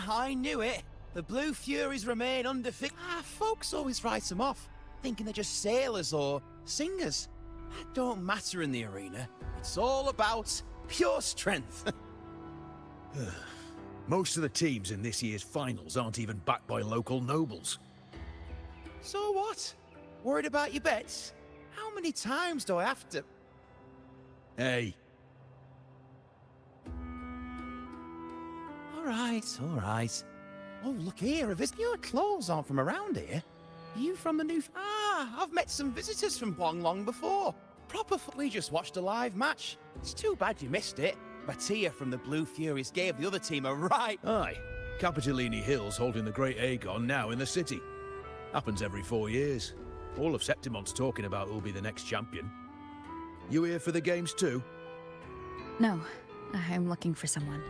I knew it. The Blue Furies remain undefeated. Folks always write them off, thinking they're just sailors or singers. That don't matter in the arena. It's all about pure strength. Most of the teams in this year's finals aren't even backed by local nobles. So what? Worried about your bets? How many times do I have to... Hey. All right. Oh, look here, have your clothes on from around here? Are you from the new... I've met some visitors from Long before. We just watched a live match. It's too bad you missed it. Mattia from the Blue Furies gave the other team a right... Aye. Capitolini Hill's holding the Great Aegon now in the city. Happens every 4 years. All of Septimon's talking about who'll be the next champion. You here for the games too? No, I'm looking for someone.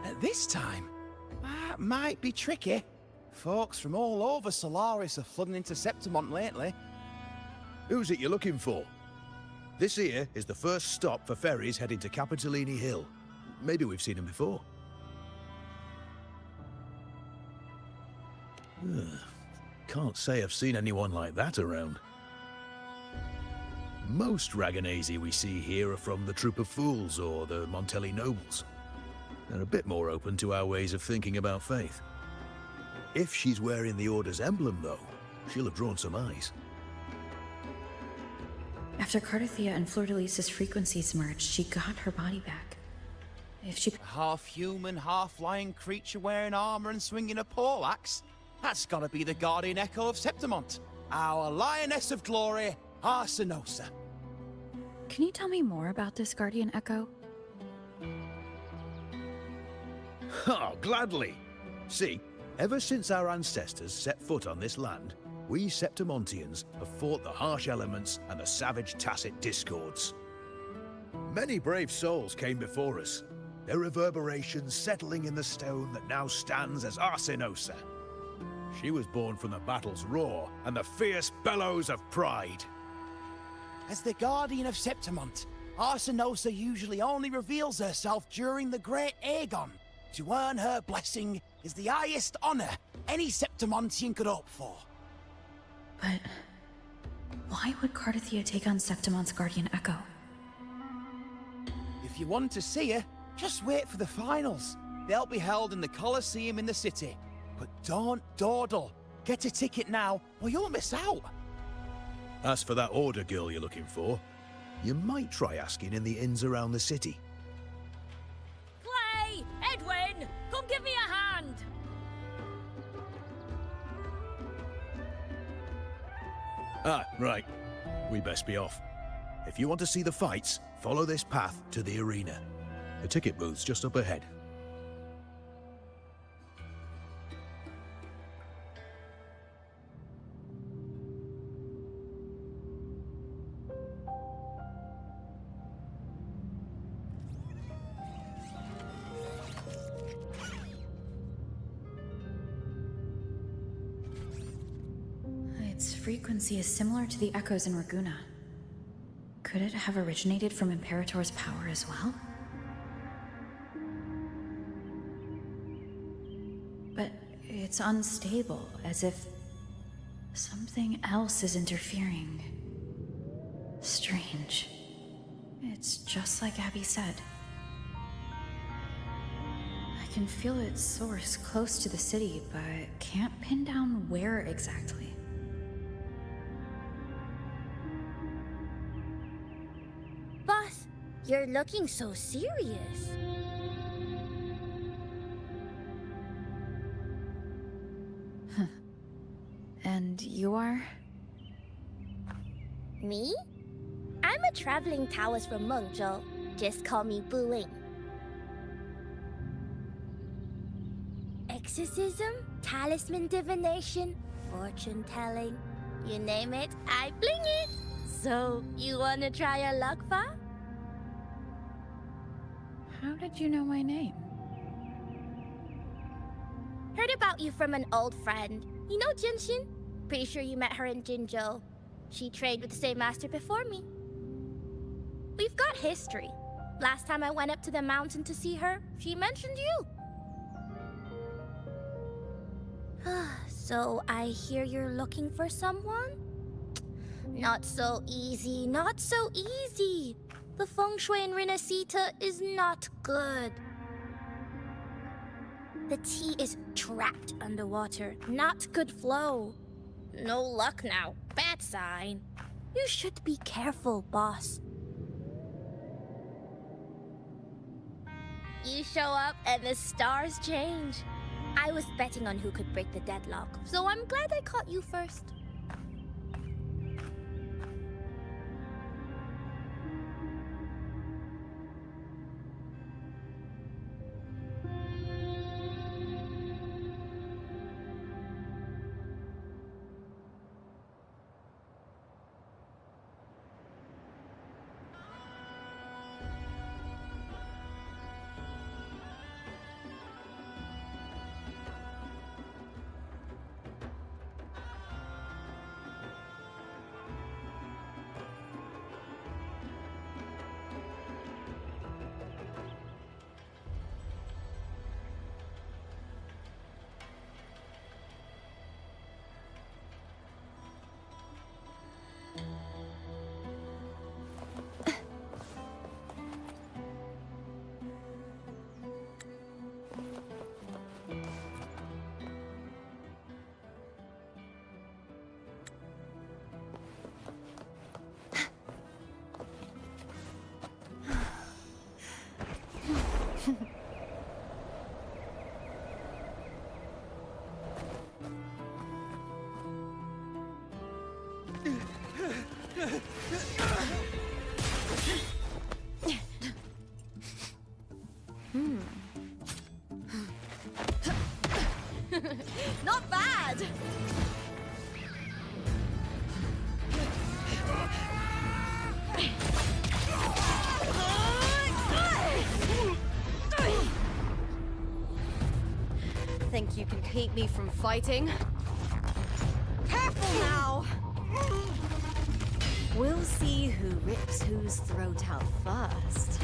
At this time? That might be tricky. Folks from all over Solaris are flooding into Septimont lately. Who's it you're looking for? This here is the first stop for ferries heading to Capitolini Hill. Maybe we've seen him before. Can't say I've seen anyone like that around. Most Raganesi we see here are from the Troop of Fools or the Montelli Nobles. They're a bit more open to our ways of thinking about faith. If she's wearing the Order's emblem, though, she'll have drawn some eyes. After Cardathia and Fleur-de-Lis's frequencies merged, she got her body back. If she... Half-human, half-lion creature wearing armor and swinging a poleaxe? That's gotta be the Guardian Echo of Septimont. Our Lioness of Glory, Arsinosa. Can you tell me more about this Guardian Echo? Oh, gladly. See, ever since our ancestors set foot on this land, we Septimontians have fought the harsh elements and the savage Tacit discords. Many brave souls came before us, their reverberations settling in the stone that now stands as Arsinosa. She was born from the battle's roar and the fierce bellows of pride. As the Guardian of Septimont, Arsinosa usually only reveals herself during the Great Aegon. To earn her blessing is the highest honor any Septimontian could hope for. But why would Cardathia take on Septimont's Guardian Echo? If you want to see her, just wait for the finals. They'll be held in the Colosseum in the city. But don't dawdle. Get a ticket now, or you'll miss out. As for that Order girl you're looking for, you might try asking in the inns around the city. Clay! Edwin! Come give me a hand! Ah, right. We best be off. If you want to see the fights, follow this path to the arena. The ticket booth's just up ahead. Its frequency is similar to the echoes in Raguna. Could it have originated from Imperator's power as well? But it's unstable, as if something else is interfering. Strange. It's just like Abby said. I can feel its source close to the city, but can't pin down where exactly. Boss, you're looking so serious. And you are? Me? I'm a traveling Taoist from Mengzhou. Just call me Buling. Exorcism, talisman divination, fortune telling. You name it, I bling it. So, you wanna try your luck, Fa? How did you know my name? Heard about you from an old friend. You know Jinshin? Pretty sure you met her in Jinzhou. She trained with the same master before me. We've got history. Last time I went up to the mountain to see her, she mentioned you. So I hear you're looking for someone? Not so easy, not so easy. The feng shui in Rinasita is not good. The tea is trapped underwater, not good flow. No luck now, bad sign. You should be careful, boss. You show up and the stars change. I was betting on who could break the deadlock, so I'm glad I caught you first. Not bad! Think you can keep me from fighting? Careful now! We'll see who rips whose throat out first.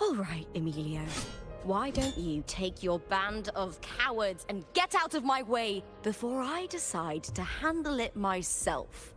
All right, Emilio. Why don't you take your band of cowards and get out of my way before I decide to handle it myself?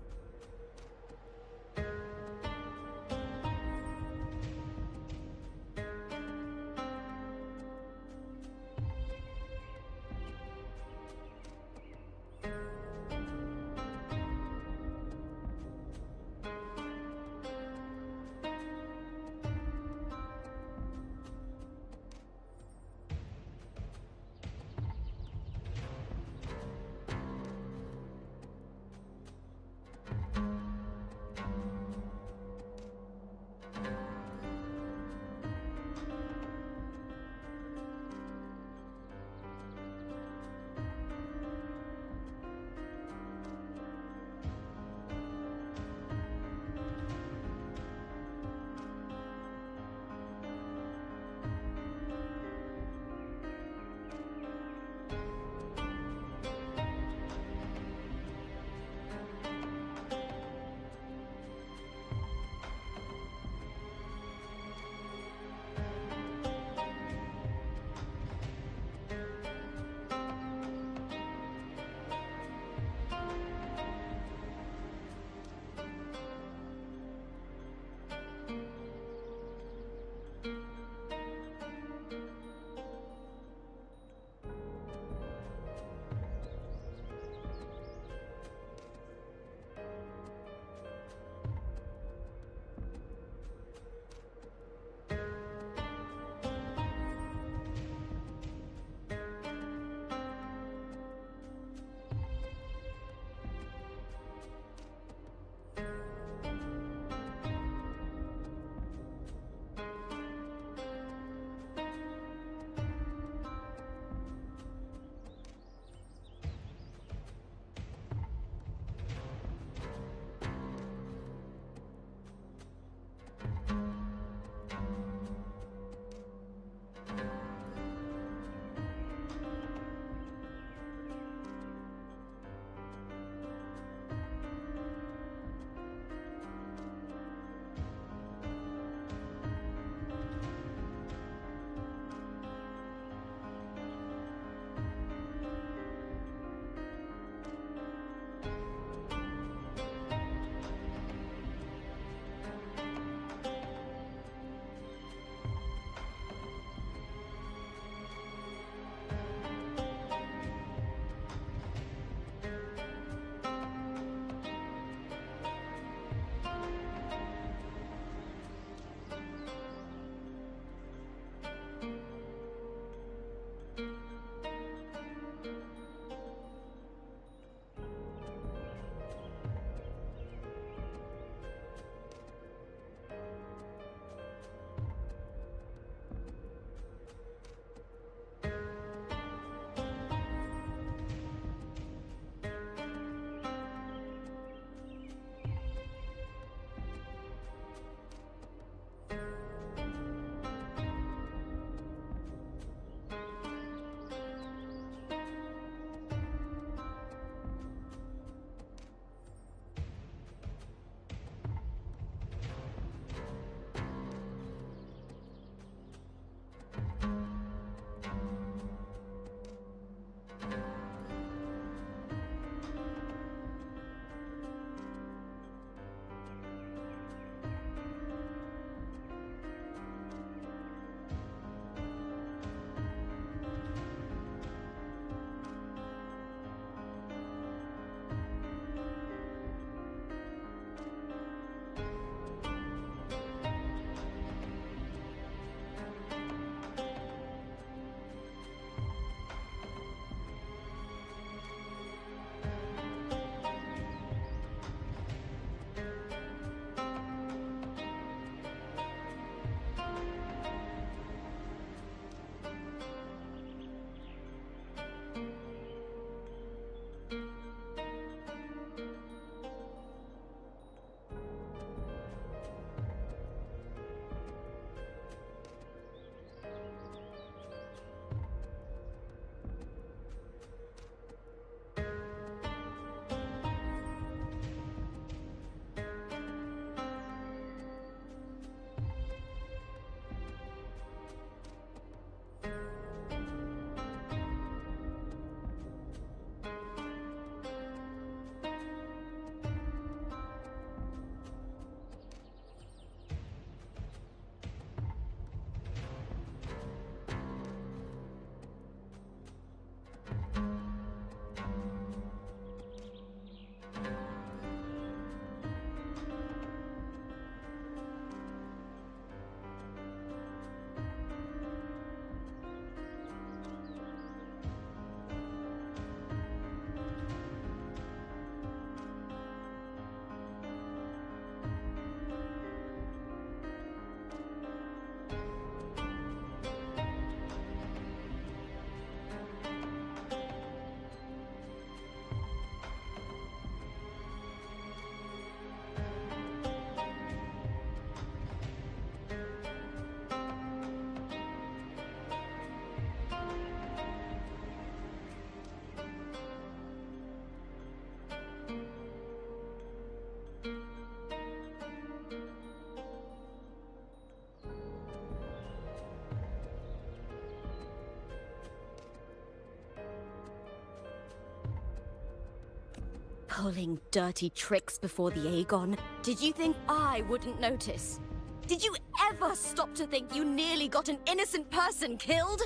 Pulling dirty tricks before the Aegon. Did you think I wouldn't notice? Did you ever stop to think you nearly got an innocent person killed?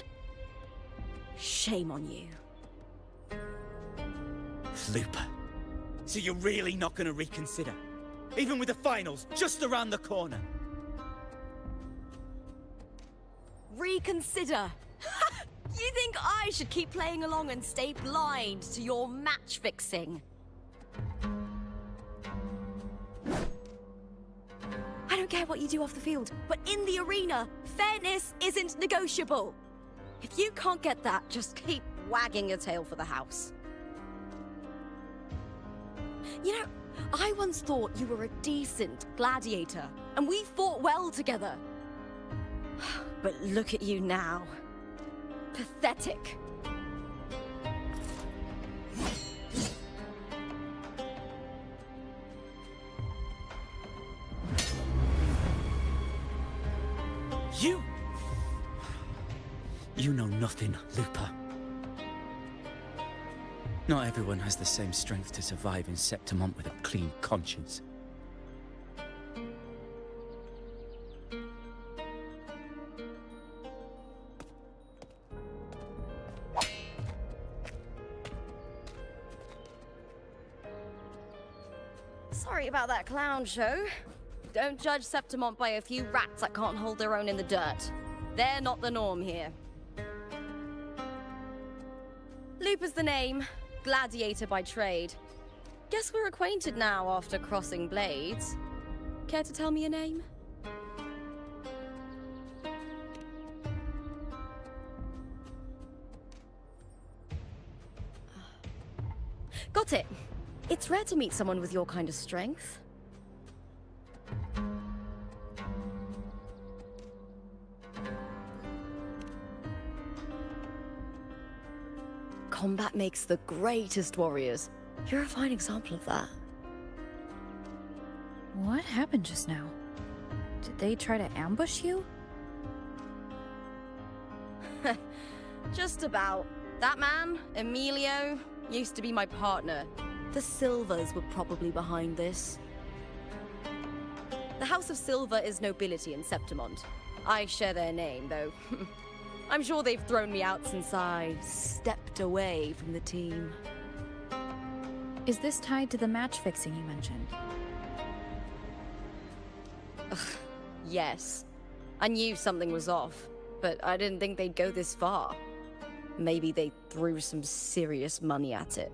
Shame on you. Looper. So you're really not gonna reconsider? Even with the finals just around the corner? Reconsider? You think I should keep playing along and stay blind to your match fixing? I don't care what you do off the field, but in the arena, fairness isn't negotiable. If you can't get that, just keep wagging your tail for the house. You know, I once thought you were a decent gladiator, and we fought well together. But look at you now. Pathetic. You know nothing, Looper. Not everyone has the same strength to survive in Septimont with a clean conscience. Sorry about that clown show. Don't judge Septimont by a few rats that can't hold their own in the dirt. They're not the norm here. Looper's the name. Gladiator by trade. Guess we're acquainted now after crossing blades. Care to tell me your name? Got it. It's rare to meet someone with your kind of strength. Combat makes the greatest warriors. You're a fine example of that. What happened just now? Did they try to ambush you? Just about. That man, Emilio, used to be my partner. The Silvers were probably behind this. The House of Silver is nobility in Septimont. I share their name, though. I'm sure they've thrown me out since I stepped away from the team. Is this tied to the match fixing you mentioned? Yes. I knew something was off, but I didn't think they'd go this far. Maybe they threw some serious money at it.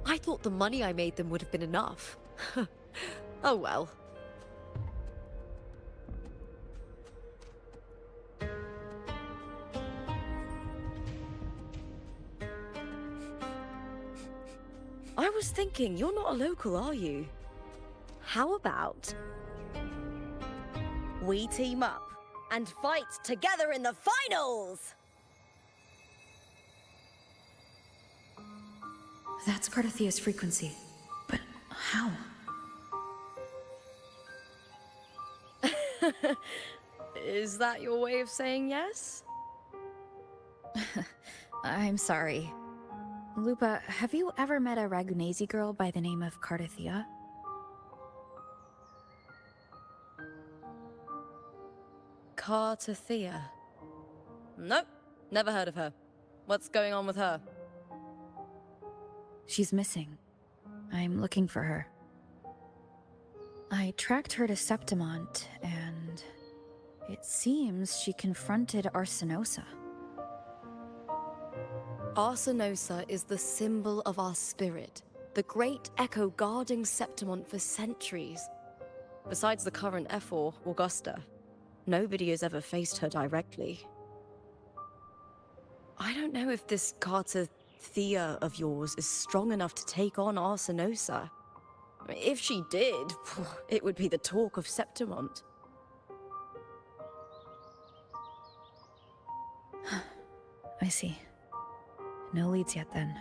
I thought the money I made them would have been enough. Oh well. I was thinking, you're not a local, are you? How about we team up and fight together in the finals? That's Cardathia's frequency. But how? Is that your way of saying yes? I'm sorry. Lupa, have you ever met a Ragunesi girl by the name of Cardathia? Cardathia? Nope, never heard of her. What's going on with her? She's missing. I'm looking for her. I tracked her to Septimont, and it seems she confronted Arsenosa. Arsenosa is the symbol of our spirit, the great echo guarding Septimont for centuries. Besides the current Ephor, Augusta, nobody has ever faced her directly. I don't know if this Cardathia of yours is strong enough to take on Arsenosa. If she did, it would be the talk of Septimont. I see. No leads yet, then.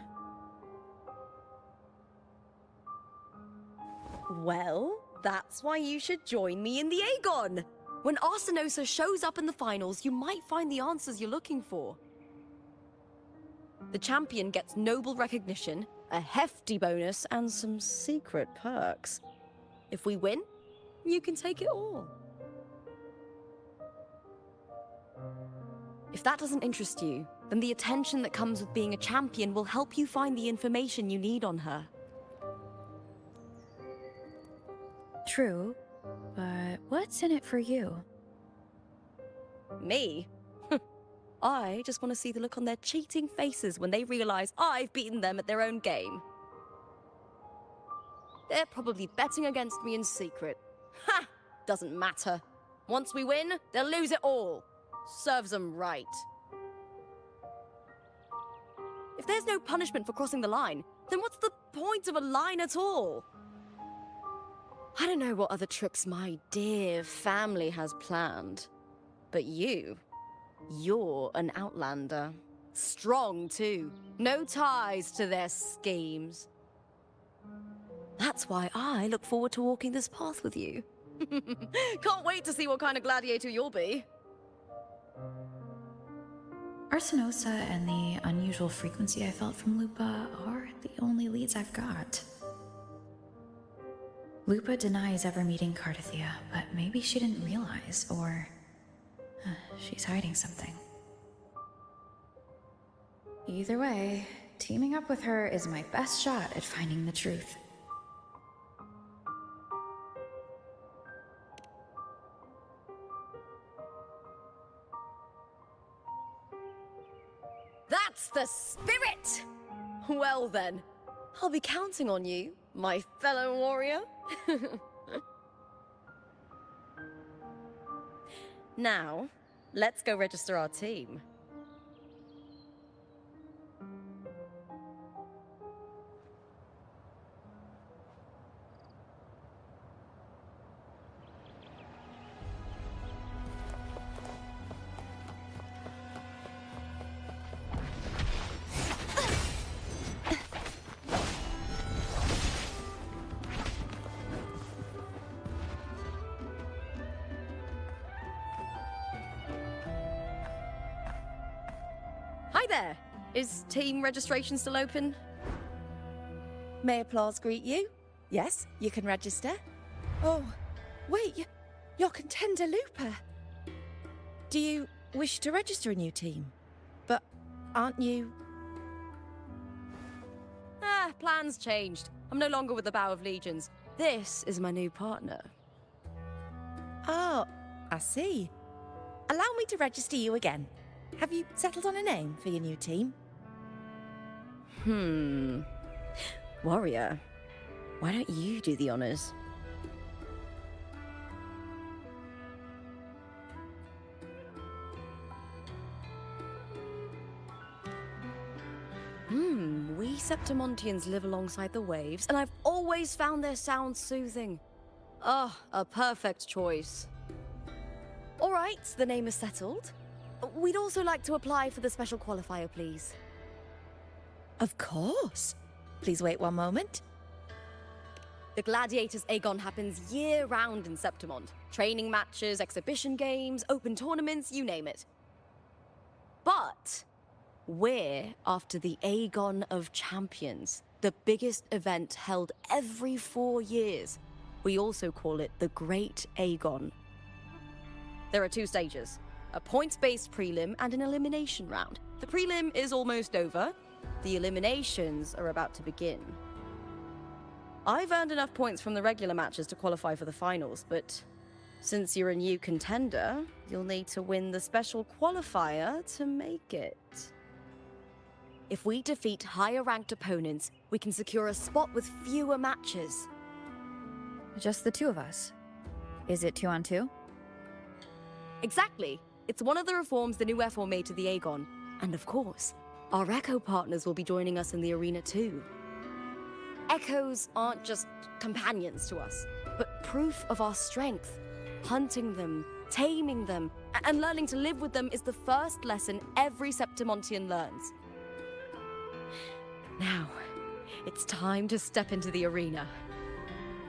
Well, that's why you should join me in the Aegon! When Arsenosa shows up in the finals, you might find the answers you're looking for. The champion gets noble recognition, a hefty bonus, and some secret perks. If we win, you can take it all. If that doesn't interest you, then the attention that comes with being a champion will help you find the information you need on her. True, but what's in it for you? Me? I just want to see the look on their cheating faces when they realize I've beaten them at their own game. They're probably betting against me in secret. Ha! Doesn't matter. Once we win, they'll lose it all. Serves them right. If there's no punishment for crossing the line, then what's the point of a line at all? I don't know what other tricks my dear family has planned, but you're an outlander. Strong, too. No ties to their schemes. That's why I look forward to walking this path with you. Can't wait to see what kind of gladiator you'll be. Arsenosa and the unusual frequency I felt from Lupa are the only leads I've got. Lupa denies ever meeting Cardathia, but maybe she didn't realize, or she's hiding something. Either way, teaming up with her is my best shot at finding the truth. That's the spirit! Well then, I'll be counting on you, my fellow warrior. Now, let's go register our team. Hi there! Is team registration still open? May applause greet you? Yes, you can register. Oh, wait, you're Contender Looper. Do you wish to register a new team? But aren't you... Plans changed. I'm no longer with the Bow of Legions. This is my new partner. Oh, I see. Allow me to register you again. Have you settled on a name for your new team? Warrior, why don't you do the honors? We Septimontians live alongside the waves, and I've always found their sound soothing. Ah, a perfect choice. All right, the name is settled. We'd also like to apply for the special qualifier, please. Of course. Please wait one moment. The Gladiators Aegon happens year-round in Septimont. Training matches, exhibition games, open tournaments, you name it. But we're after the Aegon of Champions, the biggest event held every 4 years. We also call it the Great Aegon. There are 2 stages. A points-based prelim and an elimination round. The prelim is almost over. The eliminations are about to begin. I've earned enough points from the regular matches to qualify for the finals, but since you're a new contender, you'll need to win the special qualifier to make it. If we defeat higher-ranked opponents, we can secure a spot with fewer matches. Just the 2 of us. Is it 2-on-2? Exactly. It's one of the reforms the new FO made to the Aegon. And of course, our Echo partners will be joining us in the arena too. Echoes aren't just companions to us, but proof of our strength. Hunting them, taming them, and learning to live with them is the first lesson every Septimontian learns. Now, it's time to step into the arena.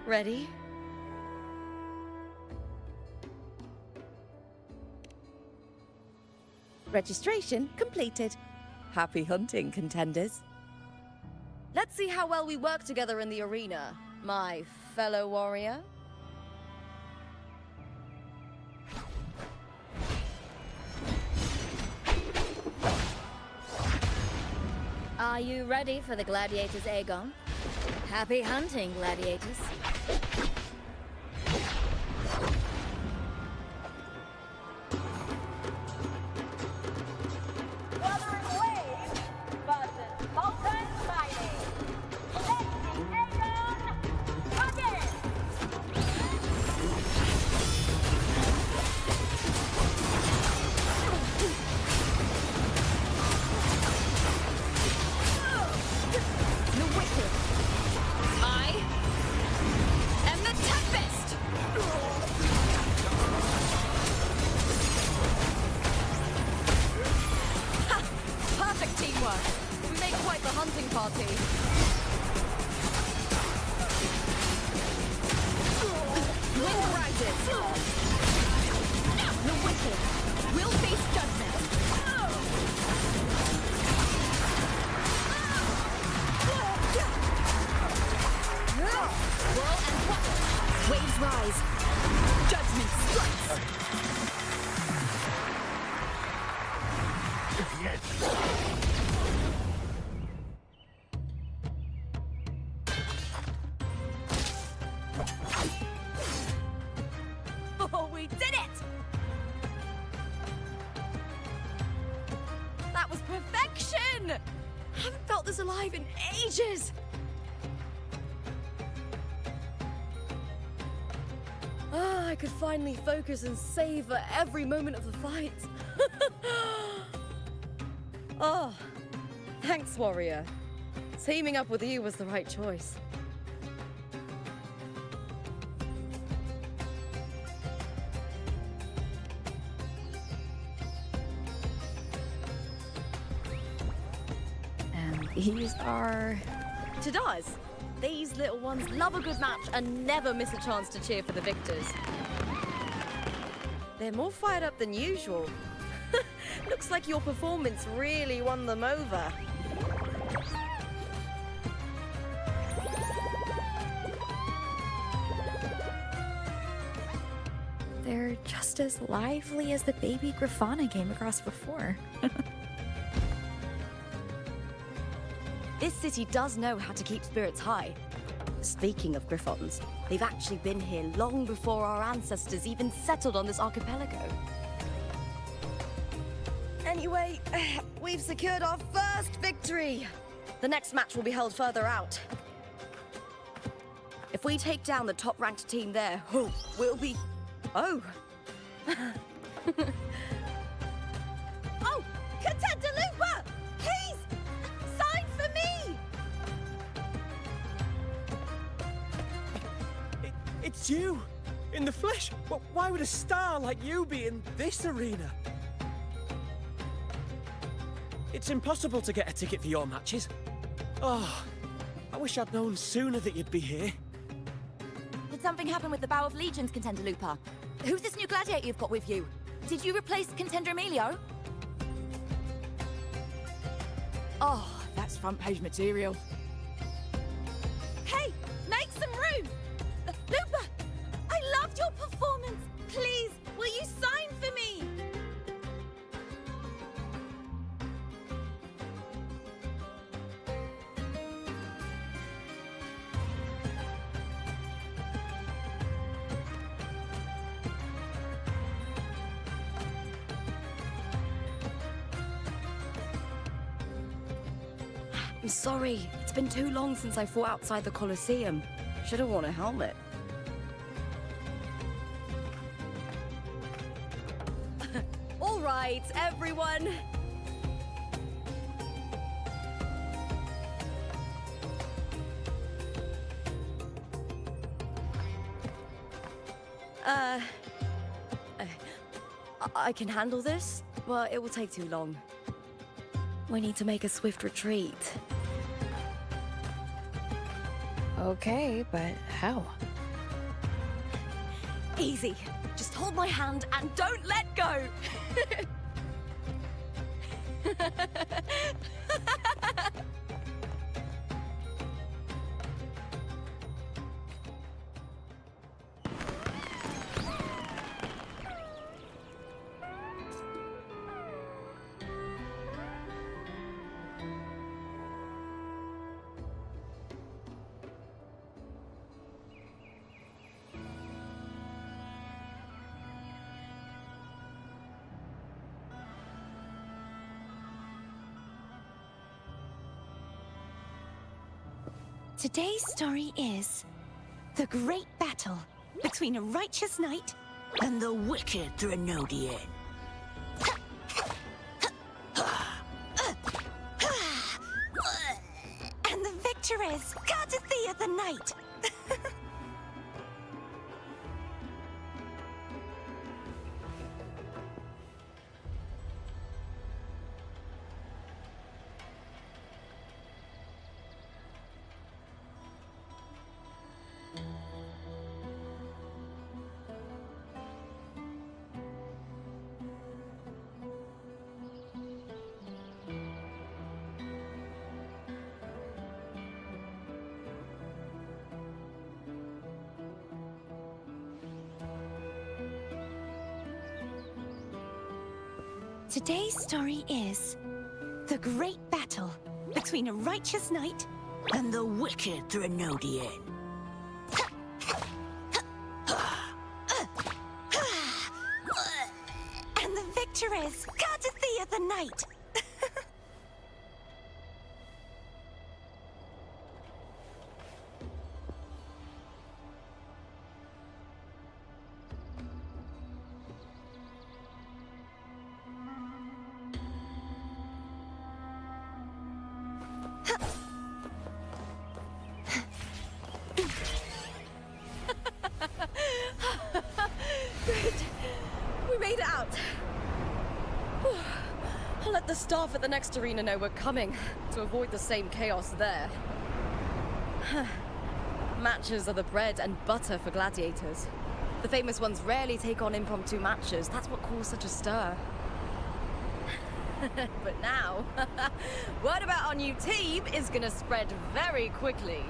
Ready? Registration completed. Happy hunting, contenders. Let's see how well we work together in the arena, my fellow warrior. Are you ready for the gladiators, Aegon? Happy hunting, gladiators. Wuthering Waves versus Molten Mining. Let the Aegon begin! The wicked. I am the Tempest! Ha! Perfect teamwork. We make quite the hunting party. Wind rises. The wicked will face judgment. Whirl and what? Waves rise. Judgment strikes. Oh, we did it! That was perfection! I haven't felt this alive in ages! Ah, I could finally focus and savor every moment of the fight. Oh, thanks, warrior. Teaming up with you was the right choice. And these are... To does. These little ones love a good match and never miss a chance to cheer for the victors. They're more fired up than usual. Looks like your performance really won them over. They're just as lively as the baby Grafana came across before. This city does know how to keep spirits high. Speaking of Griffons, they've actually been here long before our ancestors even settled on this archipelago. Anyway, we've secured our first victory. The next match will be held further out. If we take down the top-ranked team there, we'll be... Oh! Oh! Contender Looper! Please! Sign for me! It's you! In the flesh! Why would a star like you be in this arena? It's impossible to get a ticket for your matches. Oh, I wish I'd known sooner that you'd be here. Did something happen with the Bow of Legions, Contender Looper? Who's this new gladiator you've got with you? Did you replace Contender Emilio? Oh, that's front page material. Hey, make some room! Looper, I loved your performance. Please, will you sign for me? I'm sorry. It's been too long since I fought outside the Colosseum. Should have worn a helmet. All right, everyone. I can handle this, but it will take too long. We need to make a swift retreat. Okay, but how? Easy. Just hold my hand and don't let go. Today's story is the great battle between a righteous knight and the wicked Drenodian. And the victor is Gardathea the Knight. Today's story is the great battle between a righteous knight and the wicked Drenodian. And the victor is Gardathea the Knight. Good. We made it out. I'll let the staff at the next arena know we're coming to avoid the same chaos there. Matches are the bread and butter for gladiators. The famous ones rarely take on impromptu matches. That's what caused such a stir. But now, word about our new team is gonna spread very quickly.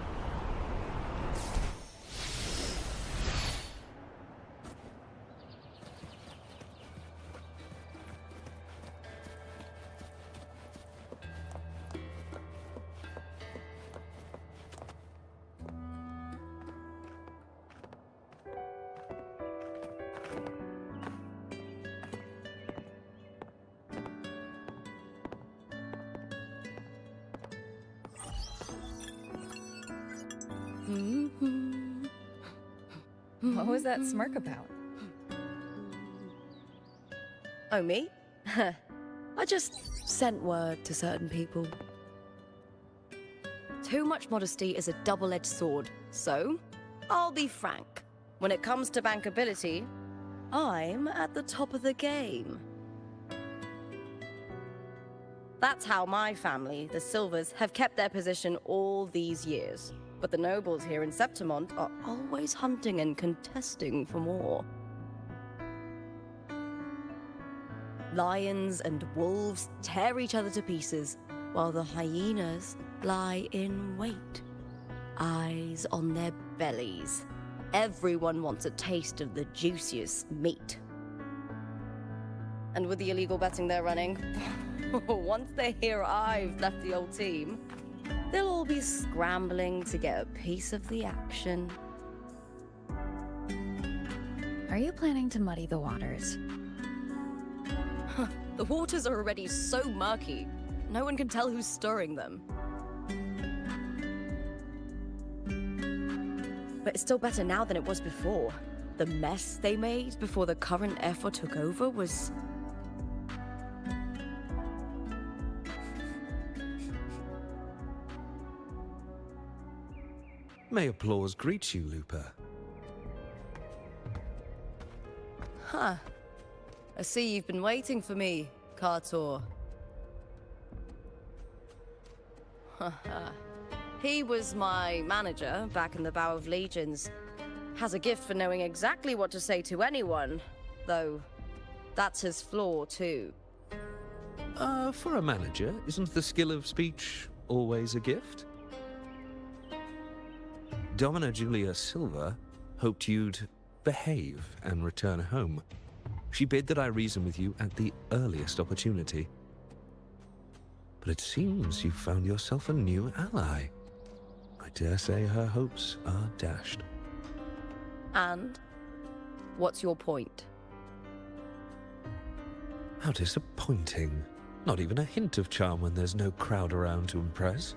What was that smirk about? Oh, me? I just sent word to certain people. Too much modesty is a double-edged sword, so I'll be frank. When it comes to bankability, I'm at the top of the game. That's how my family, the Silvers, have kept their position all these years. But the nobles here in Septimont are always hunting and contesting for more. Lions and wolves tear each other to pieces, while the hyenas lie in wait, eyes on their bellies. Everyone wants a taste of the juiciest meat. And with the illegal betting they're running, once they hear I've left the old team, they'll all be scrambling to get a piece of the action. Are you planning to muddy the waters? The waters are already so murky, no one can tell who's stirring them. But it's still better now than it was before. The mess they made before the current effort took over was... May applause greet you, Lupa. Huh. I see you've been waiting for me, Kartor. He was my manager back in the Bow of Legions. Has a gift for knowing exactly what to say to anyone, though that's his flaw too. For a manager, isn't the skill of speech always a gift? Domina Julia Silva hoped you'd behave and return home. She bid that I reason with you at the earliest opportunity. But it seems you've found yourself a new ally. I dare say her hopes are dashed. And? What's your point? How disappointing. Not even a hint of charm when there's no crowd around to impress.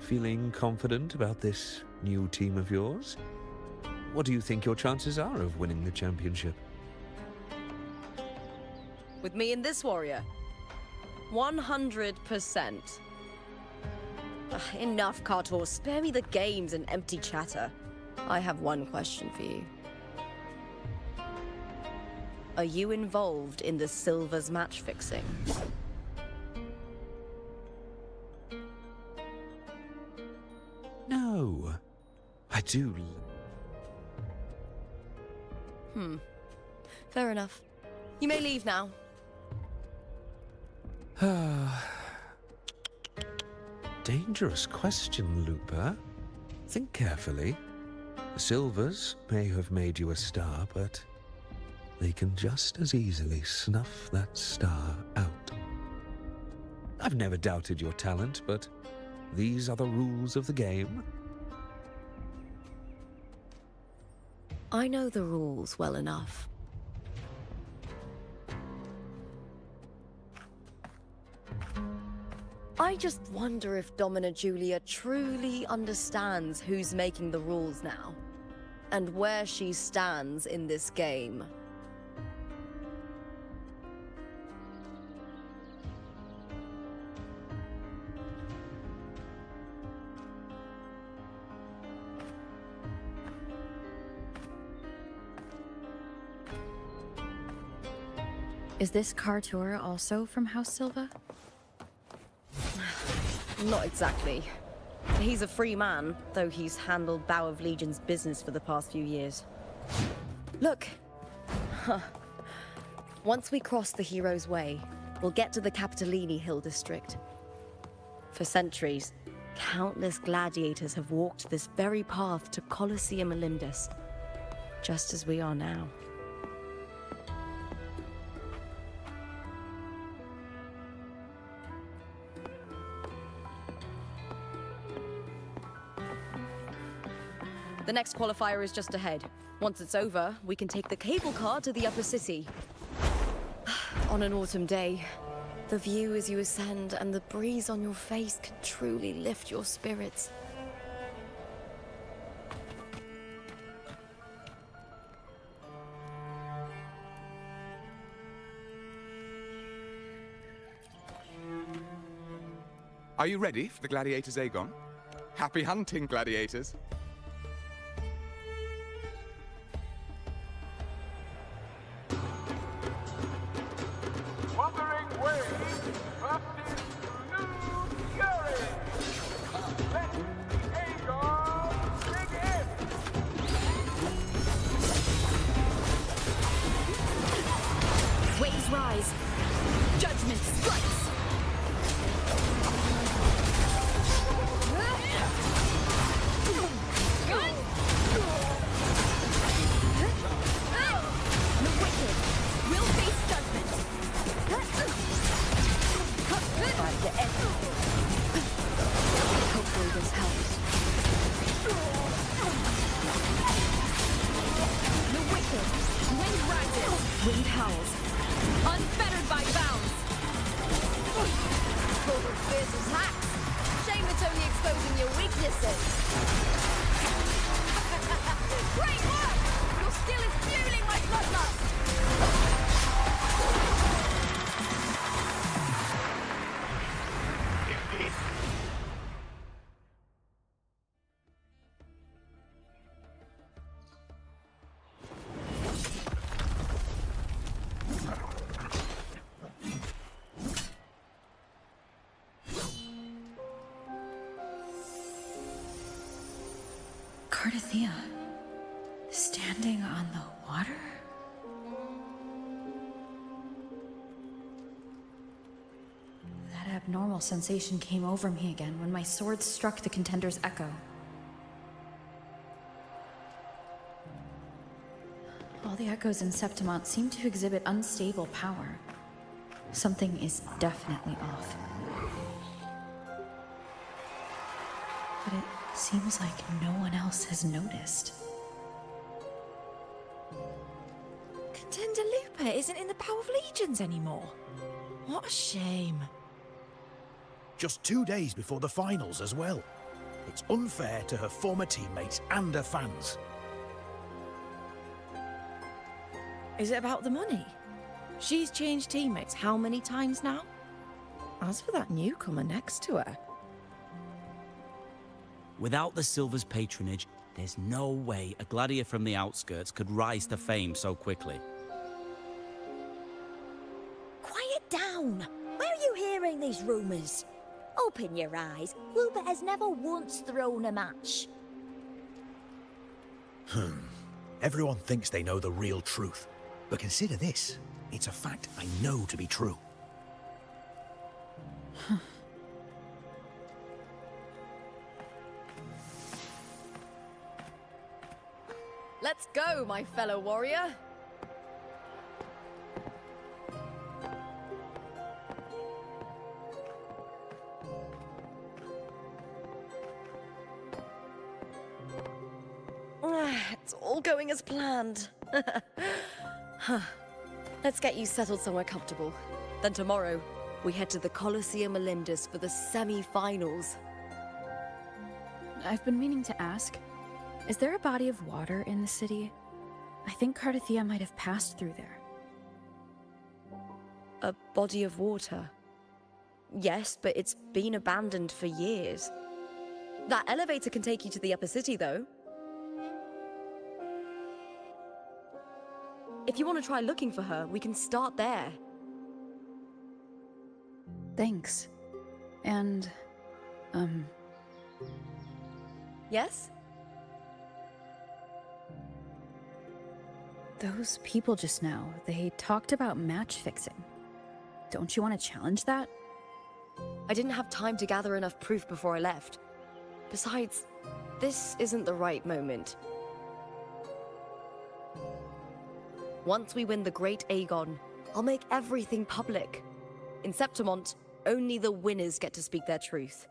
Feeling confident about this new team of yours? What do you think your chances are of winning the championship? With me and this warrior? 100%. Enough, Cartor. Spare me the games and empty chatter. I have one question for you. Are you involved in the Silvers match fixing? No. I do. Fair enough. You may leave now. Dangerous question, Looper. Think carefully. The Silvers may have made you a star, but they can just as easily snuff that star out. I've never doubted your talent, but these are the rules of the game. I know the rules well enough. I just wonder if Domina Julia truly understands who's making the rules now, and where she stands in this game. Is this Cartor also from House Silva? Not exactly. He's a free man, though he's handled Bow of Legion's business for the past few years. Look! Once we cross the Hero's Way, we'll get to the Capitolini Hill district. For centuries, countless gladiators have walked this very path to Colosseum Olympus, just as we are now. The next qualifier is just ahead. Once it's over, we can take the cable car to the upper city. On an autumn day, the view as you ascend and the breeze on your face can truly lift your spirits. Are you ready for the gladiators, Aegon? Happy hunting, gladiators! Wuthering Waves versus Blue Fury. Let the Aegon begin. Waves rise. Judgment strikes. The wicked will face judgment. By the end. Hopefully this helps. The wicked. Wind rises. Wind howls. Unfettered by bounds. Over fierce attacks. Shame it's only exposing your weaknesses. Great work! Your skill is fueling my bloodlust! Cardathea, standing on the water? That abnormal sensation came over me again when my sword struck the contender's echo. All the echoes in Septimont seem to exhibit unstable power. Something is definitely off. But it seems like no one else has noticed. Contender Lupa isn't in the Bow of Legions anymore. What a shame. Just 2 days before the finals as well. It's unfair to her former teammates and her fans. Is it about the money? She's changed teammates how many times now? As for that newcomer next to her... Without the Silver's patronage, there's no way a gladiator from the outskirts could rise to fame so quickly. Quiet down! Where are you hearing these rumours? Open your eyes. Wilbur has never once thrown a match. Everyone thinks they know the real truth. But consider this. It's a fact I know to be true. Let's go, my fellow warrior. It's all going as planned. Let's get you settled somewhere comfortable. Then tomorrow, we head to the Colosseum Olympus for the semi-finals. I've been meaning to ask, is there a body of water in the city? I think Cardathia might have passed through there. A body of water? Yes, but it's been abandoned for years. That elevator can take you to the upper city, though. If you want to try looking for her, we can start there. Thanks. And, Yes? those people just now, they talked about match fixing. Don't you want to challenge that? I didn't have time to gather enough proof before I left. Besides, this isn't the right moment. Once we win the Great Aegon, I'll make everything public. In Septimont, only the winners get to speak their truth.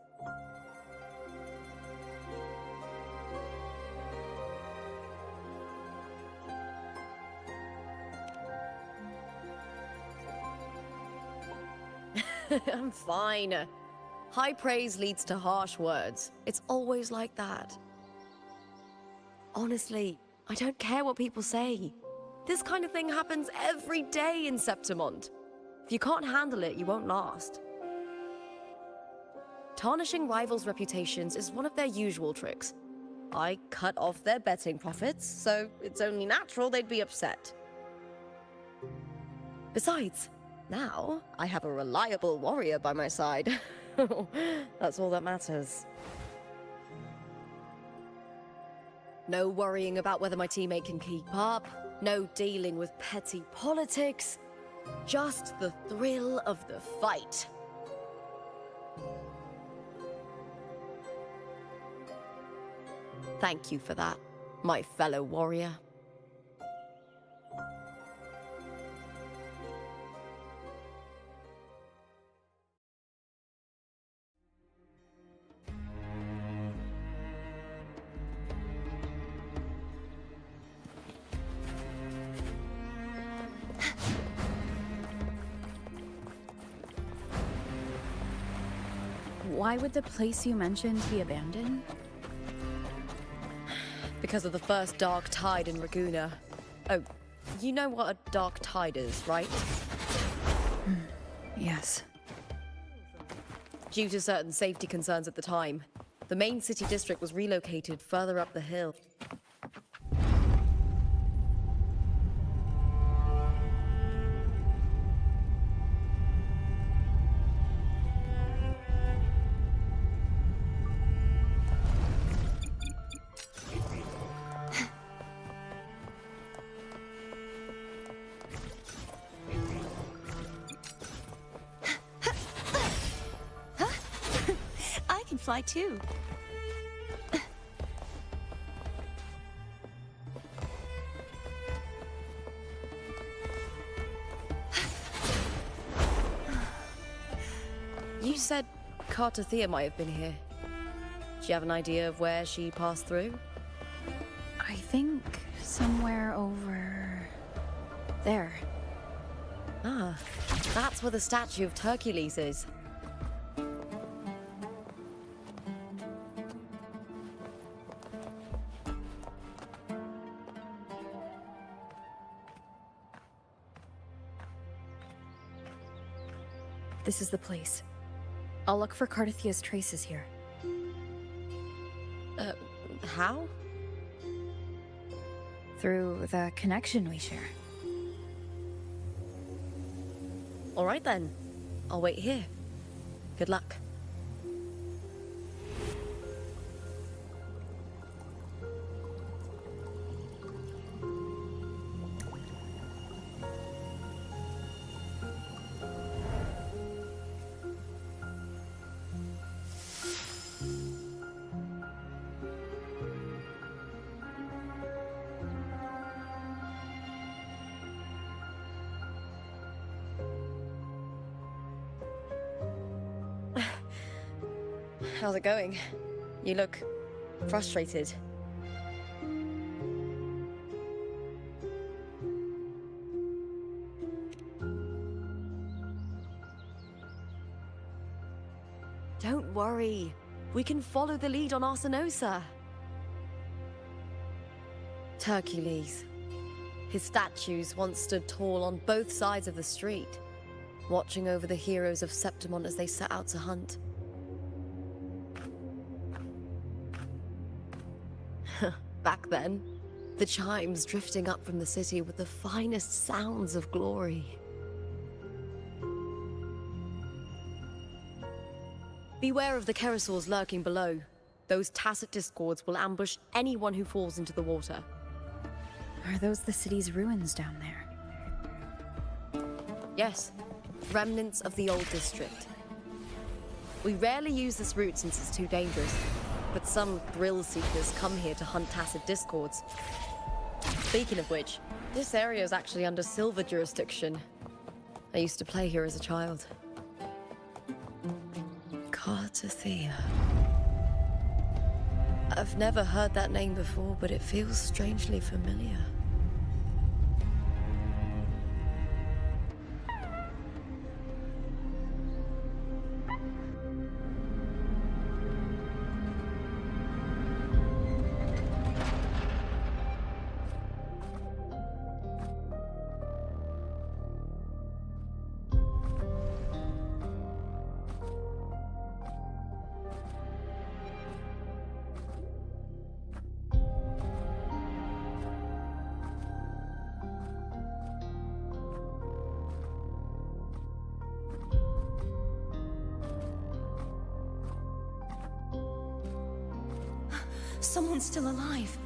I'm fine. High praise leads to harsh words. It's always like that. Honestly, I don't care what people say. This kind of thing happens every day in Septimont. If you can't handle it, you won't last. Tarnishing rivals' reputations is one of their usual tricks. I cut off their betting profits, so it's only natural they'd be upset. Besides, now I have a reliable warrior by my side. That's all that matters. No worrying about whether my teammate can keep up. No dealing with petty politics. Just the thrill of the fight. Thank you for that, my fellow warrior. Why would the place you mentioned be abandoned? Because of the first dark tide in Raguna. Oh, you know what a dark tide is, right? Yes. Due to certain safety concerns at the time, the main city district was relocated further up the hill. Fly too. You said Cardathia might have been here. Do you have an idea of where she passed through? I think somewhere over there. Ah, that's where the statue of Hercules is. This is the place. I'll look for Cardathia's traces here. How? Through the connection we share. All right then. I'll wait here. Good luck. How's it going? You look frustrated. Don't worry. We can follow the lead on Arsenosa. Hercules. His statues once stood tall on both sides of the street, watching over the heroes of Septimon as they set out to hunt. Back then, the chimes drifting up from the city with the finest sounds of glory. Beware of the Kerasaurs lurking below. Those tacit discords will ambush anyone who falls into the water. Are those the city's ruins down there? Yes, remnants of the old district. We rarely use this route since it's too dangerous, but some thrill seekers come here to hunt tacit discords. Speaking of which, this area is actually under Silver jurisdiction. I used to play here as a child. Cardathia. I've never heard that name before, but it feels strangely familiar. Someone's still alive.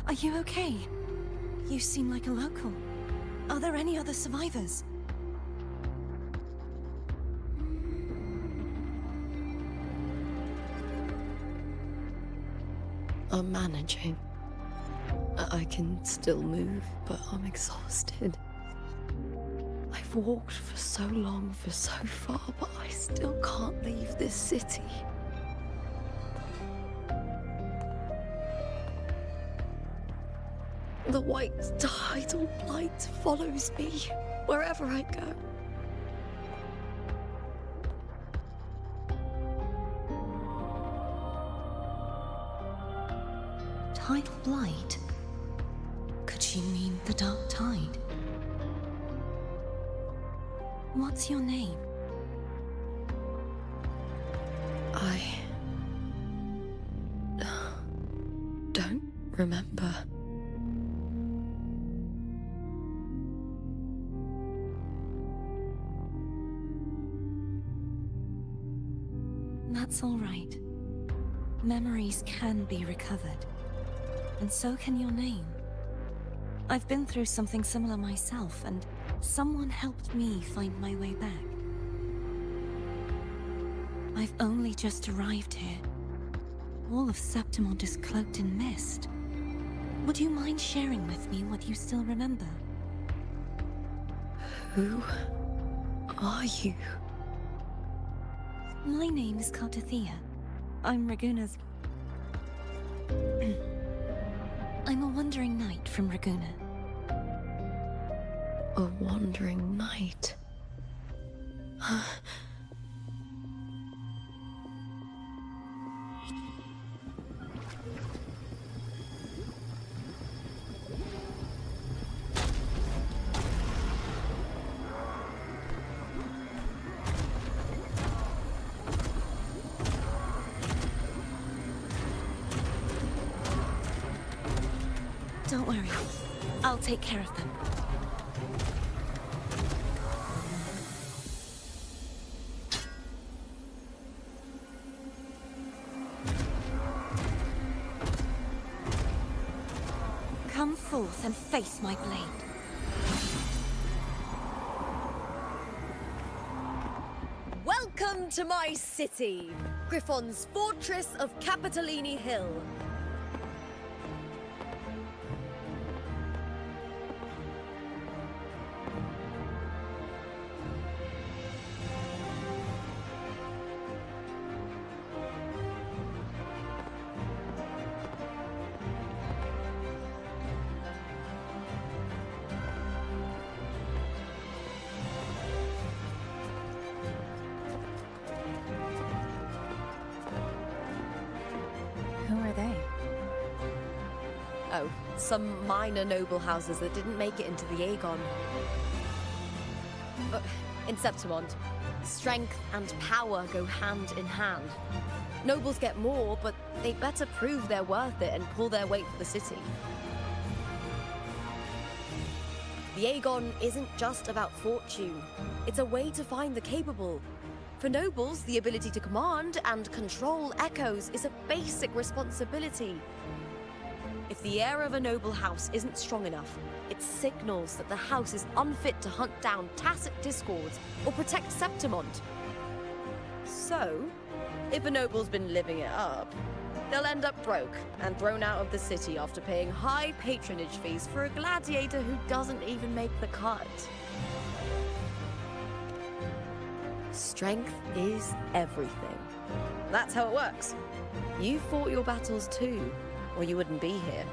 Are you okay? You seem like a local. Are there any other survivors? I'm managing. I can still move, but I'm exhausted. I've walked for so long, for so far, but I still can't leave this city. The white tidal blight follows me wherever I go. Tidal blight? Could she mean the dark tide? What's your name? I don't remember. That's all right. Memories can be recovered. And so can your name. I've been through something similar myself, and someone helped me find my way back. I've only just arrived here. All of Septimon is cloaked in mist. Would you mind sharing with me what you still remember? Who are you? My name is Cardathia. I'm Raguna's... I'm a wandering knight from Raguna. A wandering knight? Don't worry. I'll take care of them. Come forth and face my blade. Welcome to my city, Griffon's fortress of Capitolini Hill. Who are they? Oh, some minor noble houses that didn't make it into the Aegon. In Septimont, strength and power go hand in hand. Nobles get more, but they better prove they're worth it and pull their weight for the city. The Aegon isn't just about fortune. It's a way to find the capable. For nobles, the ability to command and control echoes is a basic responsibility. If the heir of a noble house isn't strong enough, it signals that the house is unfit to hunt down tacit discords or protect Septimont. So, if a noble's been living it up, they'll end up broke and thrown out of the city after paying high patronage fees for a gladiator who doesn't even make the cut. Strength is everything. That's how it works. You fought your battles too, or you wouldn't be here.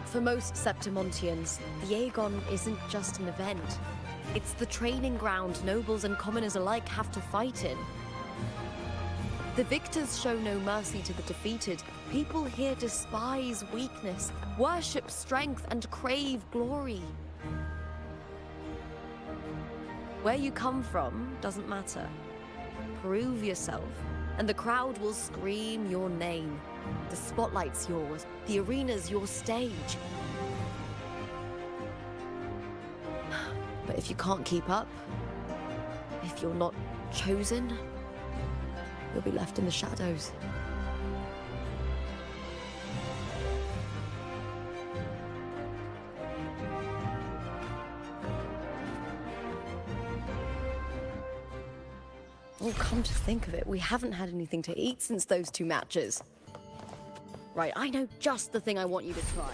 For most Septimontians, the Aegon isn't just an event. It's the training ground nobles and commoners alike have to fight in. The victors show no mercy to the defeated. People here despise weakness, worship strength, and crave glory. Where you come from doesn't matter. Prove yourself, and the crowd will scream your name. The spotlight's yours, the arena's your stage. But if you can't keep up, if you're not chosen, you'll be left in the shadows. Oh, come to think of it, we haven't had anything to eat since those 2 matches. Right, I know just the thing I want you to try.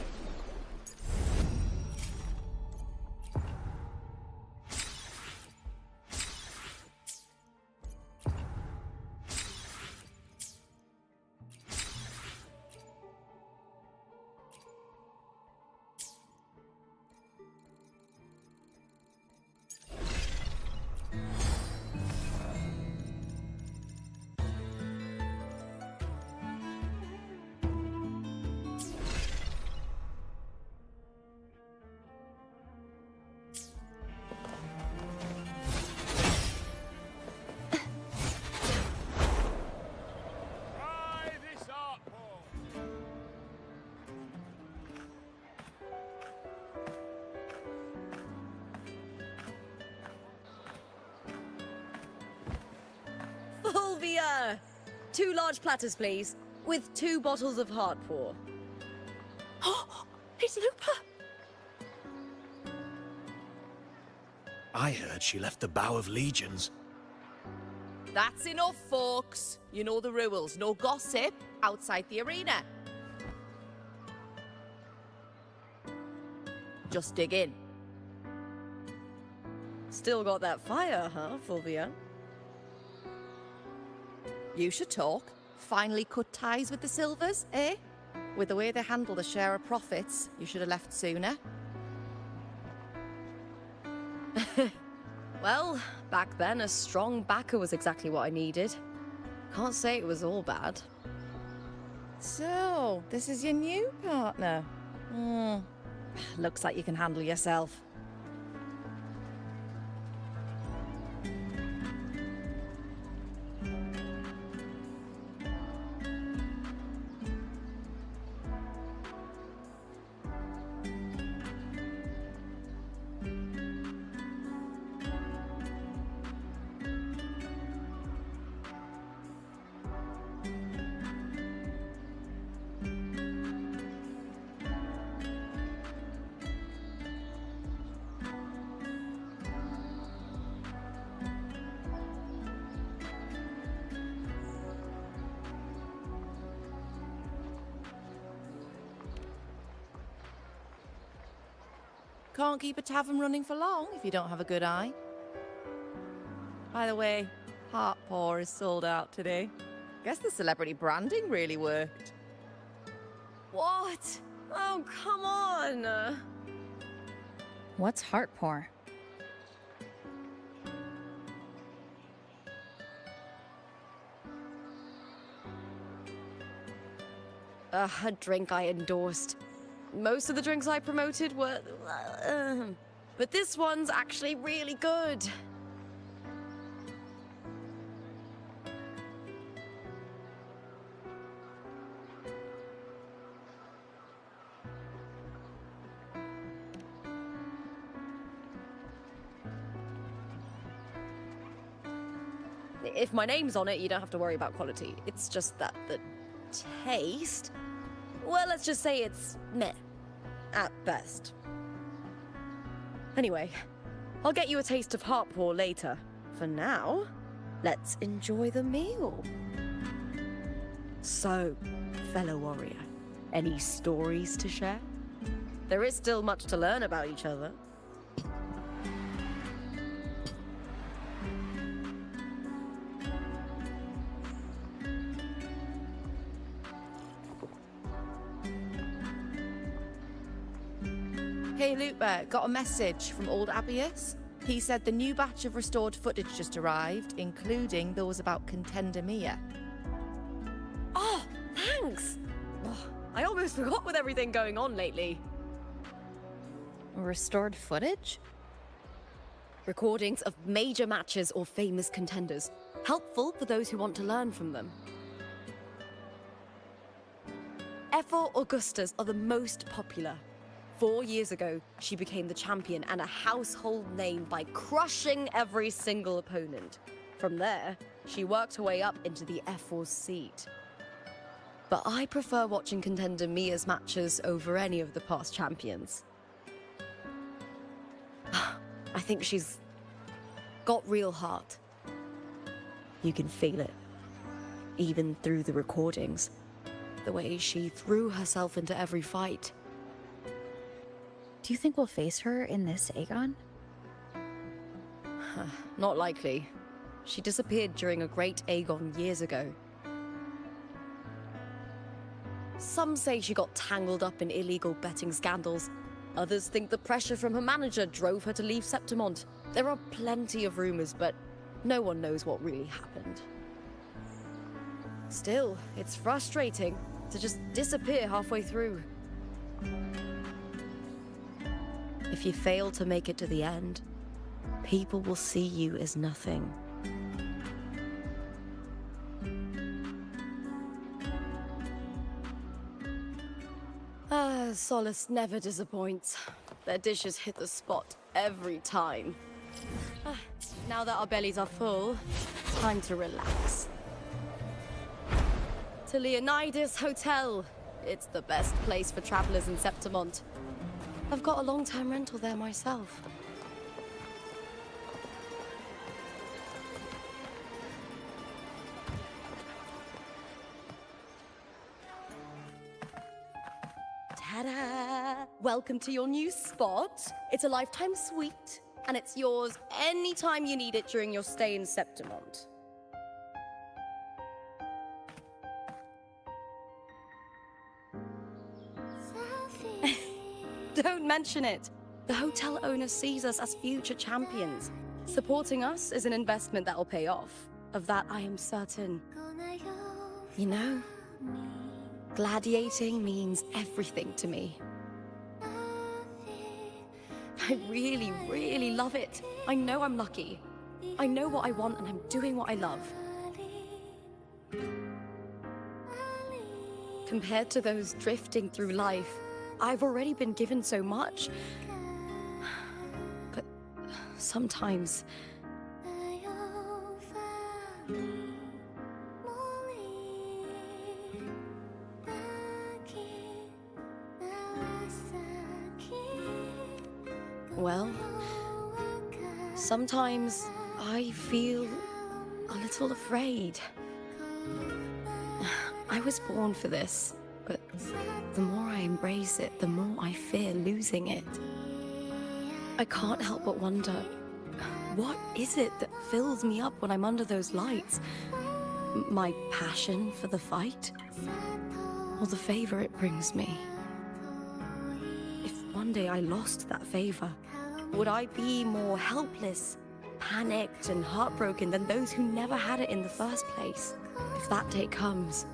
Fulvia! 2 large platters, please, with 2 bottles of hard pour. Oh, it's Lupa! I heard she left the Bow of Legions. That's enough, folks. You know the rules. No gossip outside the arena. Just dig in. Still got that fire, huh, Fulvia? You should talk. Finally cut ties with the Silvers, eh? With the way they handle the share of profits, you should have left sooner. Well, back then, a strong backer was exactly what I needed. Can't say it was all bad. So, this is your new partner. Looks like you can handle yourself. Can't keep a tavern running for long if you don't have a good eye. By the way, Heart Paw is sold out today. Guess the celebrity branding really worked. What? Oh, come on! What's heart pour? A drink I endorsed. Most of the drinks I promoted were... but this one's actually really good. If my name's on it, you don't have to worry about quality. It's just that the taste... well, let's just say it's meh. At best. Anyway, I'll get you a taste of heart pour later. For now, let's enjoy the meal. So, fellow warrior, any stories to share? There is still much to learn about each other. Hey, Lupa, got a message from old Abius. He said the new batch of restored footage just arrived, including those about Contender Mia. Oh, thanks! Oh, I almost forgot with everything going on lately. Restored footage? Recordings of major matches or famous contenders. Helpful for those who want to learn from them. Ethel Augustas are the most popular. 4 years ago, she became the champion and a household name by crushing every single opponent. From there, she worked her way up into the F4's seat. But I prefer watching Contender Mia's matches over any of the past champions. I think she's got real heart. You can feel it, even through the recordings. The way she threw herself into every fight. Do you think we'll face her in this Aegon? Not likely. She disappeared during a great Aegon years ago. Some say she got tangled up in illegal betting scandals. Others think the pressure from her manager drove her to leave Septimont. There are plenty of rumors, but no one knows what really happened. Still, it's frustrating to just disappear halfway through. If you fail to make it to the end, people will see you as nothing. Solace never disappoints. Their dishes hit the spot every time. Now that our bellies are full, time to relax. To Leonidas Hotel. It's the best place for travelers in Septimont. I've got a long-term rental there myself. Ta-da! Welcome to your new spot. It's a lifetime suite, and it's yours anytime you need it during your stay in Septimont. Don't mention it. The hotel owner sees us as future champions. Supporting us is an investment that'll pay off. Of that, I am certain. You know, gladiating means everything to me. I really, really love it. I know I'm lucky. I know what I want and I'm doing what I love. Compared to those drifting through life, I've already been given so much. But sometimes... well, sometimes I feel a little afraid. I was born for this, but the more I embrace it, the more I fear losing it. I can't help but wonder, what is it that fills me up when I'm under those lights? My passion for the fight? Or the favor it brings me? If one day I lost that favor, would I be more helpless, panicked, and heartbroken than those who never had it in the first place? If that day comes,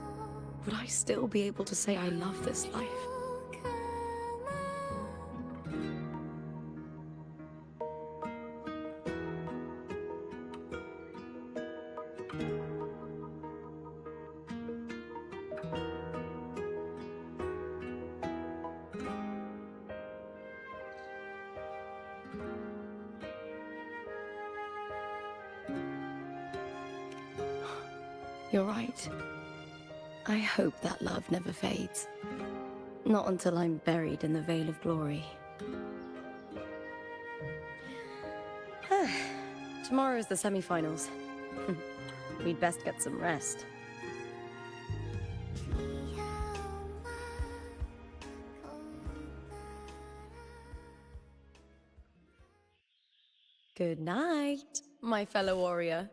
would I still be able to say I love this life? You're right. I hope that love never fades. Not until I'm buried in the veil of glory. Tomorrow is the semi-finals. We'd best get some rest. Good night, my fellow warrior.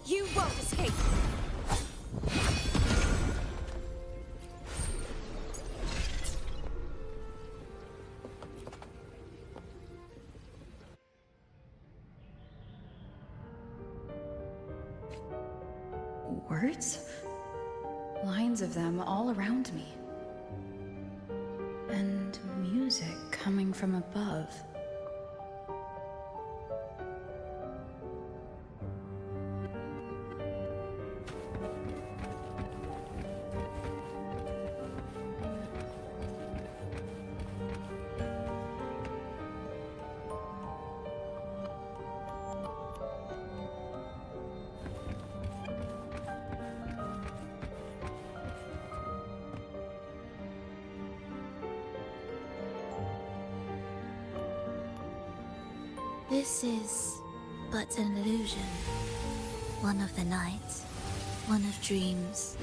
You won't escape! Words? Lines of them all around me. And music coming from above. This is but an illusion. One of the nights, one of dreams.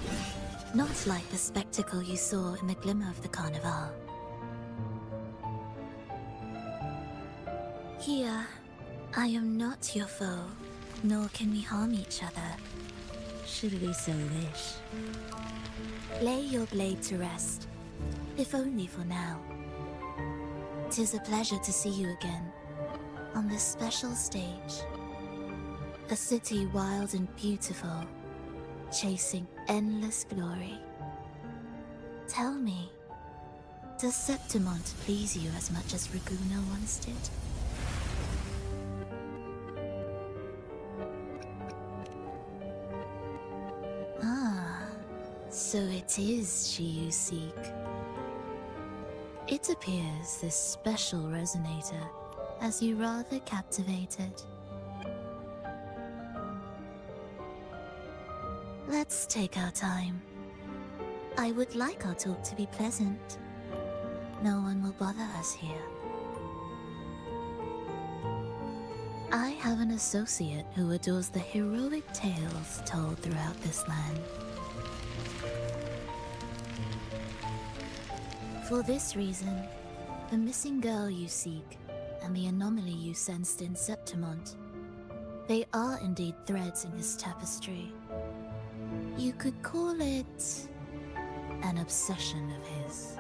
Not like the spectacle you saw in the glimmer of the carnival. Here, I am not your foe, nor can we harm each other, should we so wish. Lay your blade to rest, if only for now. 'Tis a pleasure to see you again, on this special stage. A city wild and beautiful, chasing endless glory. Tell me, does Septimont please you as much as Raguna once did? Ah, so it is she you seek. It appears this special resonator has you rather captivated. Let's take our time. I would like our talk to be pleasant. No one will bother us here. I have an associate who adores the heroic tales told throughout this land. For this reason, the missing girl you seek and the anomaly you sensed in Septimont They are indeed threads in his tapestry. You could call it an obsession of his.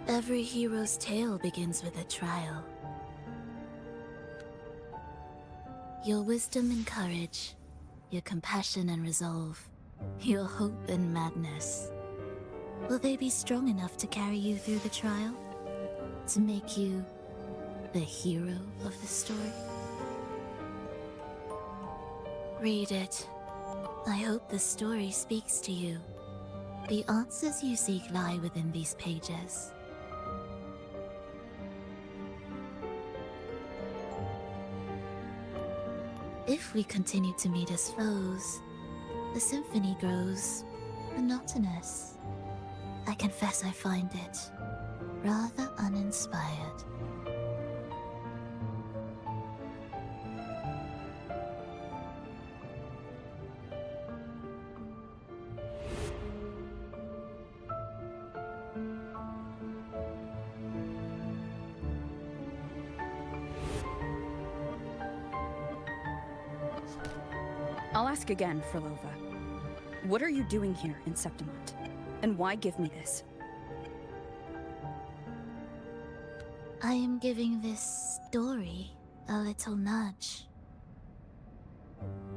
Every hero's tale begins with a trial. Your wisdom and courage, your compassion and resolve, your hope and madness. Will they be strong enough to carry you through the trial? To make you the hero of the story? Read it. I hope the story speaks to you. The answers you seek lie within these pages. If we continue to meet as foes, the symphony grows monotonous. I confess I find it rather uninspired. I'll ask again, Frolova. What are you doing here in Septimont? And why give me this? I am giving this story a little nudge.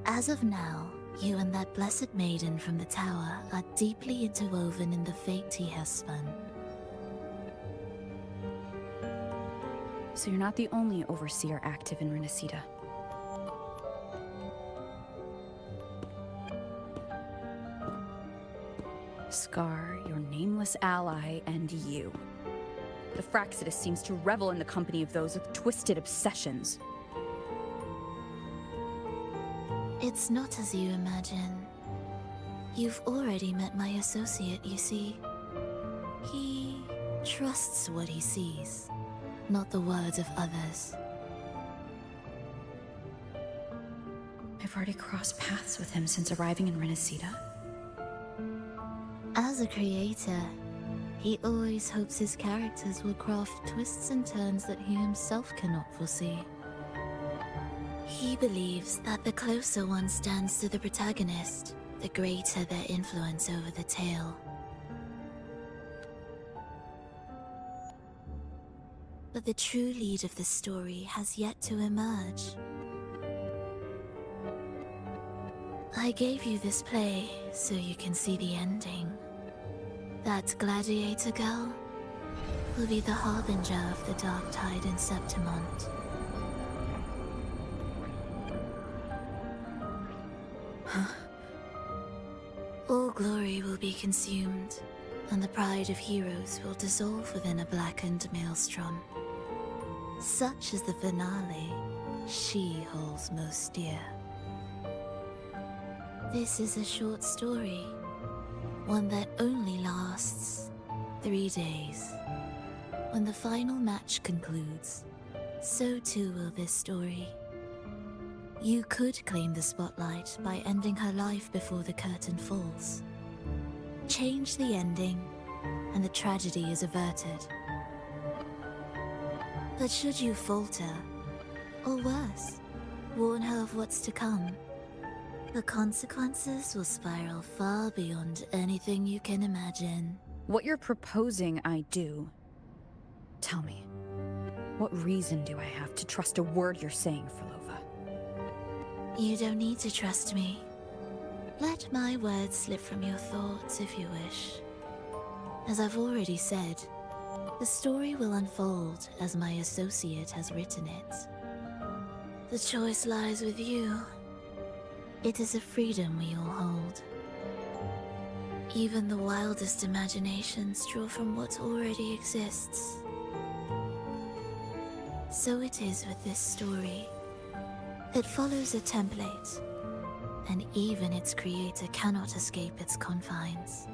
As of now, you and that blessed maiden from the tower are deeply interwoven in the fate he has spun. So you're not the only overseer active in Renacida. Scar, your nameless ally, and you. The Fraxidus seems to revel in the company of those with twisted obsessions. It's not as you imagine. You've already met my associate, you see. He trusts what he sees, not the words of others. I've already crossed paths with him since arriving in Renacida. As a creator, he always hopes his characters will craft twists and turns that he himself cannot foresee. He believes that the closer one stands to the protagonist, the greater their influence over the tale. But the true lead of the story has yet to emerge. I gave you this play so you can see the ending. That gladiator girl will be the harbinger of the dark tide in Septimont. All glory will be consumed, and the pride of heroes will dissolve within a blackened maelstrom. Such is the finale she holds most dear. This is a short story, one that only lasts 3 days. When the final match concludes, so too will this story. You could claim the spotlight by ending her life before the curtain falls. Change the ending, and the tragedy is averted. But should you falter, or worse, warn her of what's to come, the consequences will spiral far beyond anything you can imagine. What you're proposing I do. Tell me, what reason do I have to trust a word you're saying, Frolova? You don't need to trust me. Let my words slip from your thoughts if you wish. As I've already said, the story will unfold as my associate has written it. The choice lies with you. It is a freedom we all hold. Even the wildest imaginations draw from what already exists. So it is with this story. It follows a template, and even its creator cannot escape its confines.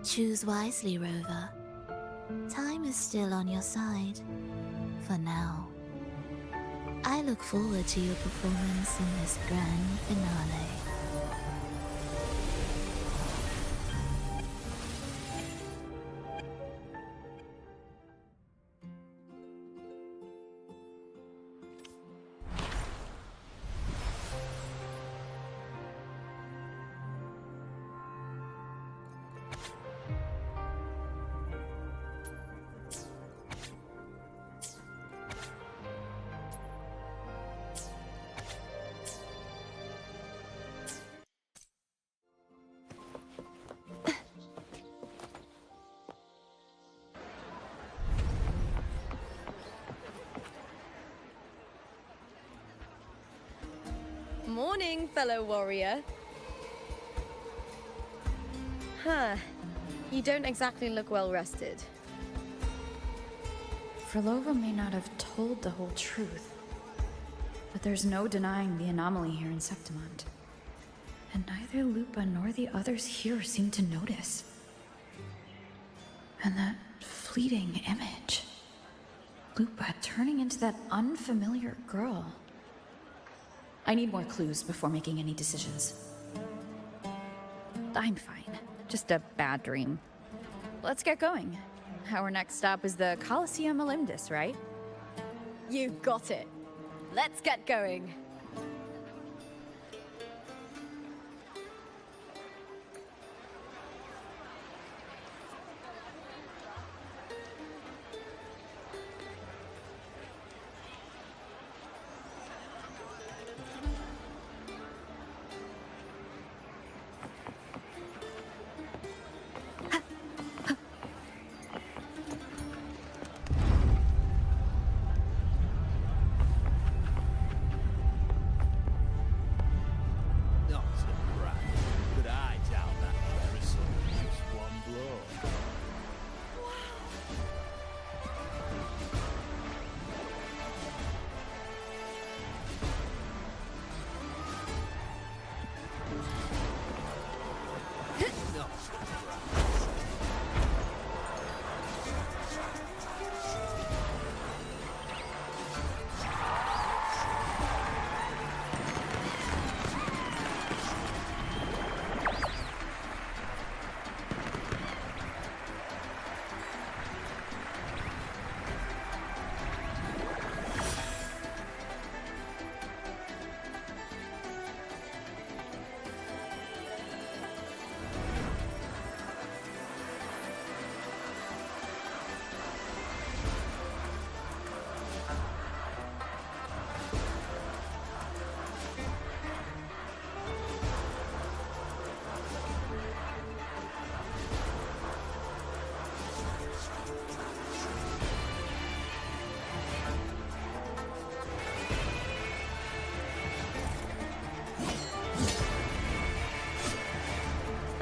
Choose wisely, Rover. Time is still on your side. For now. I look forward to your performance in this grand finale. Morning, fellow warrior. Huh. You don't exactly look well rested. Frolova may not have told the whole truth, but there's no denying the anomaly here in Septimont. And neither Lupa nor the others here seem to notice. And that fleeting image. Lupa turning into that unfamiliar girl. I need more clues before making any decisions. I'm fine. Just a bad dream. Let's get going. Our next stop is the Colosseum Olympus, right? You got it. Let's get going. Not surprised. Could I down that parasol with just one blow? Not surprised.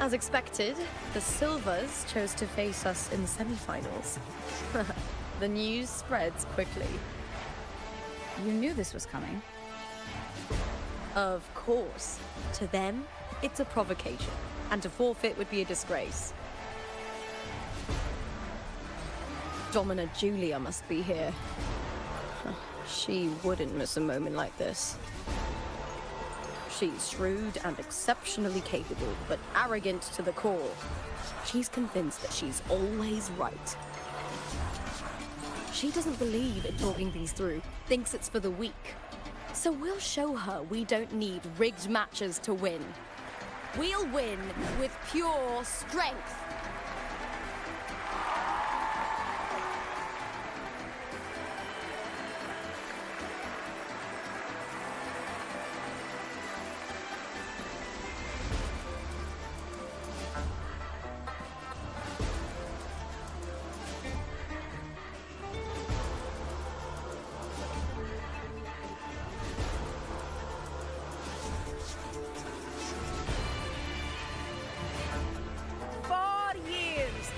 As expected, the Silvers chose to face us in the semi-finals. The news spreads quickly. You knew this was coming. Of course. To them, it's a provocation, and to forfeit would be a disgrace. Domina Julia must be here. She wouldn't miss a moment like this. She's shrewd and exceptionally capable, but arrogant to the core. She's convinced that she's always right. She doesn't believe in talking things through, thinks it's for the weak. So we'll show her we don't need rigged matches to win. We'll win with pure strength.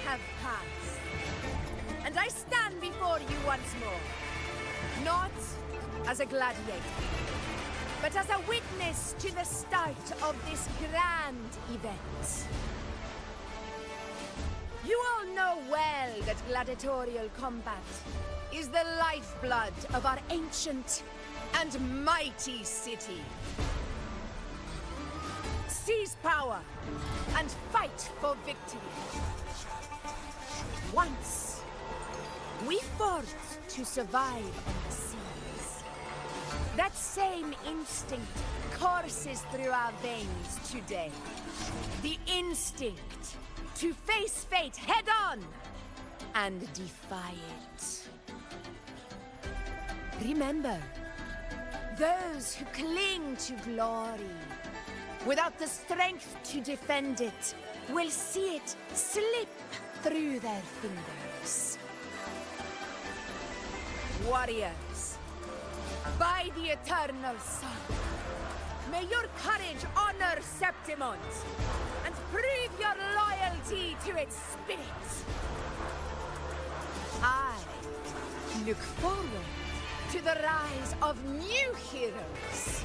Have passed, and I stand before you once more, not as a gladiator, but as a witness to the start of this grand event. You all know well that gladiatorial combat is the lifeblood of our ancient and mighty city. Seize power and fight for victory. Once, we fought to survive on the seas. That same instinct courses through our veins today. The instinct to face fate head-on and defy it. Remember, those who cling to glory without the strength to defend it will see it slip through their fingers. Warriors, by the eternal sun, May your courage honor Septimont and prove your loyalty to its spirit. I look forward to the rise of new heroes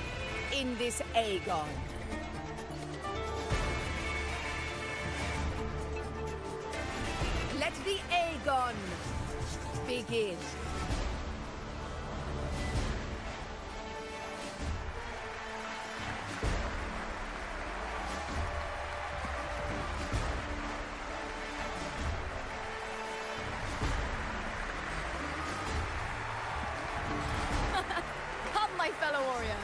in this Aegon. Let the Aegon begin. Come, my fellow warrior.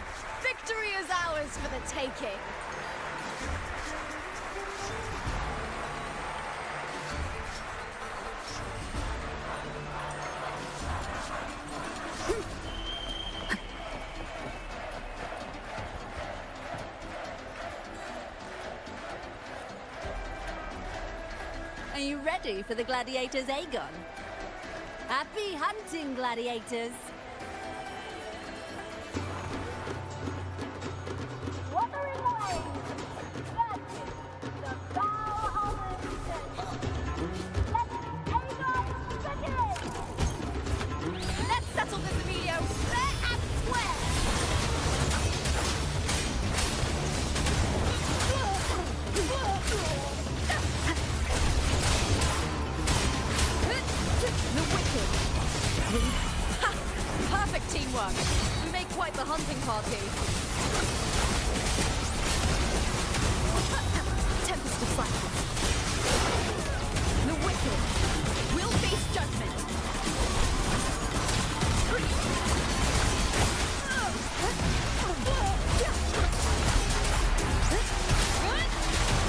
Victory is ours for the taking. Are you ready for the gladiators, Aegon? Happy hunting, gladiators! Wuthering away! That is the bow of resistance! Let Aegon begin! Let's settle this, Emilio, fair and square! The wicked! Ha! Perfect teamwork! We make quite the hunting party. Tempest of Cycles. The wicked will face judgment.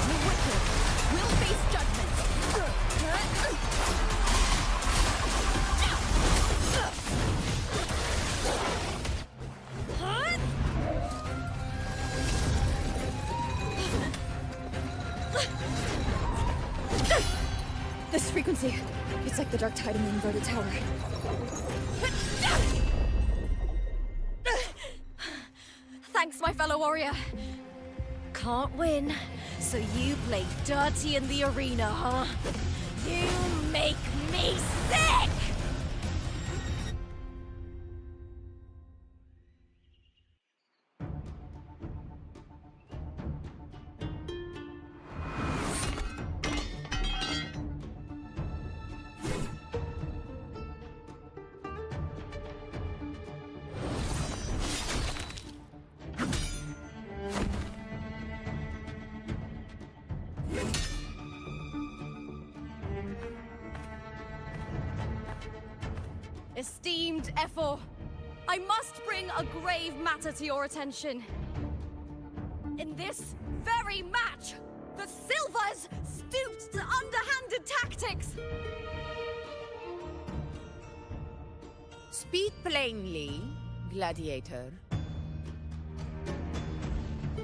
The wicked will face judgment. This frequency, it's like the dark tide in the inverted tower. Thanks, my fellow warrior. Can't win, so you play dirty in the arena, huh? You make me sick! Esteemed Ephor, I must bring a grave matter to your attention. In this very match, the Silvers stooped to underhanded tactics. Speak plainly, gladiator.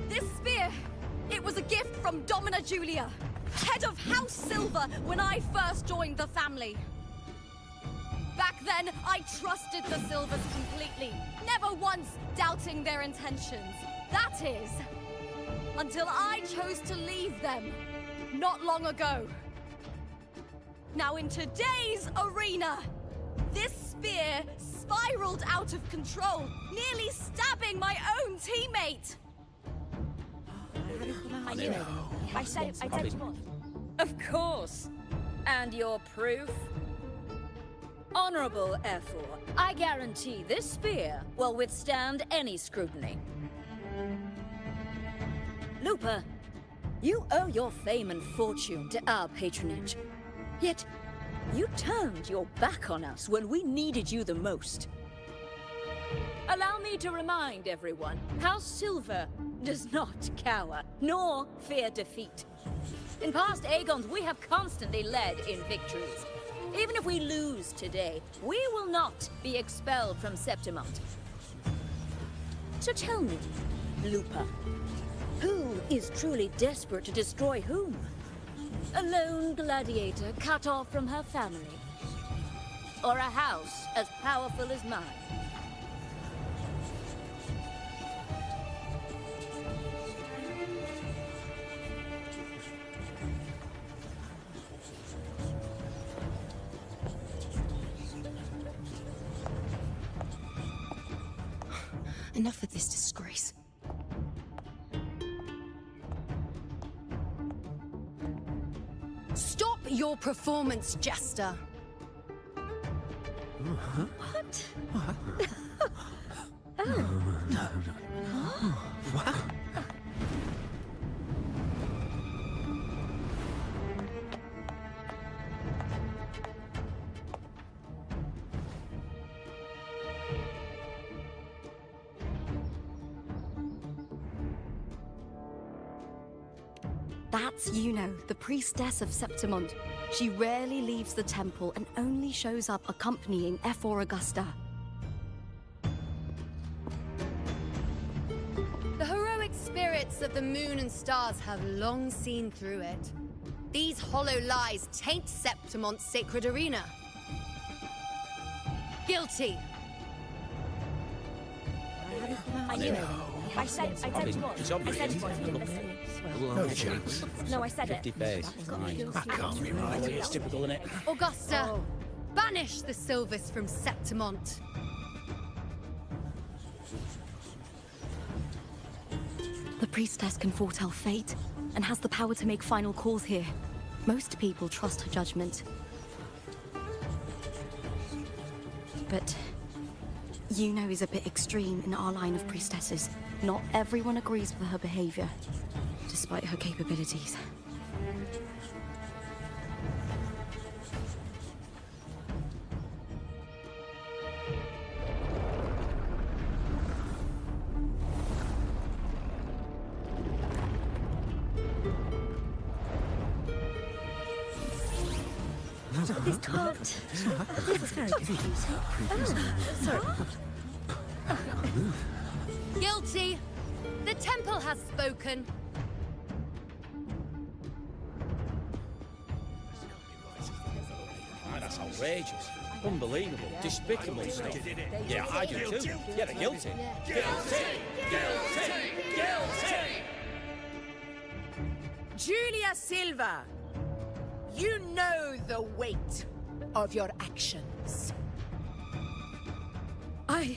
This spear, it was a gift from Domina Julia, head of House Silver when I first joined the family. Back then, I trusted the Silvers completely, never once doubting their intentions. That is, until I chose to leave them, not long ago. Now in today's arena, this spear spiraled out of control, nearly stabbing my own teammate. I knew it. I said it was. Of course. And your proof? Honorable Ephor, I guarantee this spear will withstand any scrutiny. Lupa, you owe your fame and fortune to our patronage. Yet, you turned your back on us when we needed you the most. Allow me to remind everyone, House Silver does not cower, nor fear defeat. In past Aegons, we have constantly led in victories. Even if we lose today, we will not be expelled from Septimont. So tell me, Lupa, who is truly desperate to destroy whom? A lone gladiator cut off from her family? Or a house as powerful as mine? Enough of this disgrace. Stop your performance, Jester! What? What? That's Yuno, the priestess of Septimont. She rarely leaves the temple and only shows up accompanying F4 Augusta. The heroic spirits of the moon and stars have long seen through it. These hollow lies taint Septimont's sacred arena. Guilty. I knew it. I said you was. It's obvious. I said you was. No chance. No, I said it. 50 face. That can't be right. It's typical, isn't it? Augusta, banish the Silvers from Septimont. The priestess can foretell fate and has the power to make final calls here. Most people trust her judgment. But Yuno is a bit extreme in our line of priestesses. Not everyone agrees with her behavior, despite her capabilities. This can't. This is very confusing. Sorry. Guilty! The temple has spoken. Man, that's outrageous. Unbelievable. Despicable stuff. Yeah, I do too. Yeah, they're guilty. Guilty! Guilty! Guilty! Julia Silva, you know the weight of your actions. I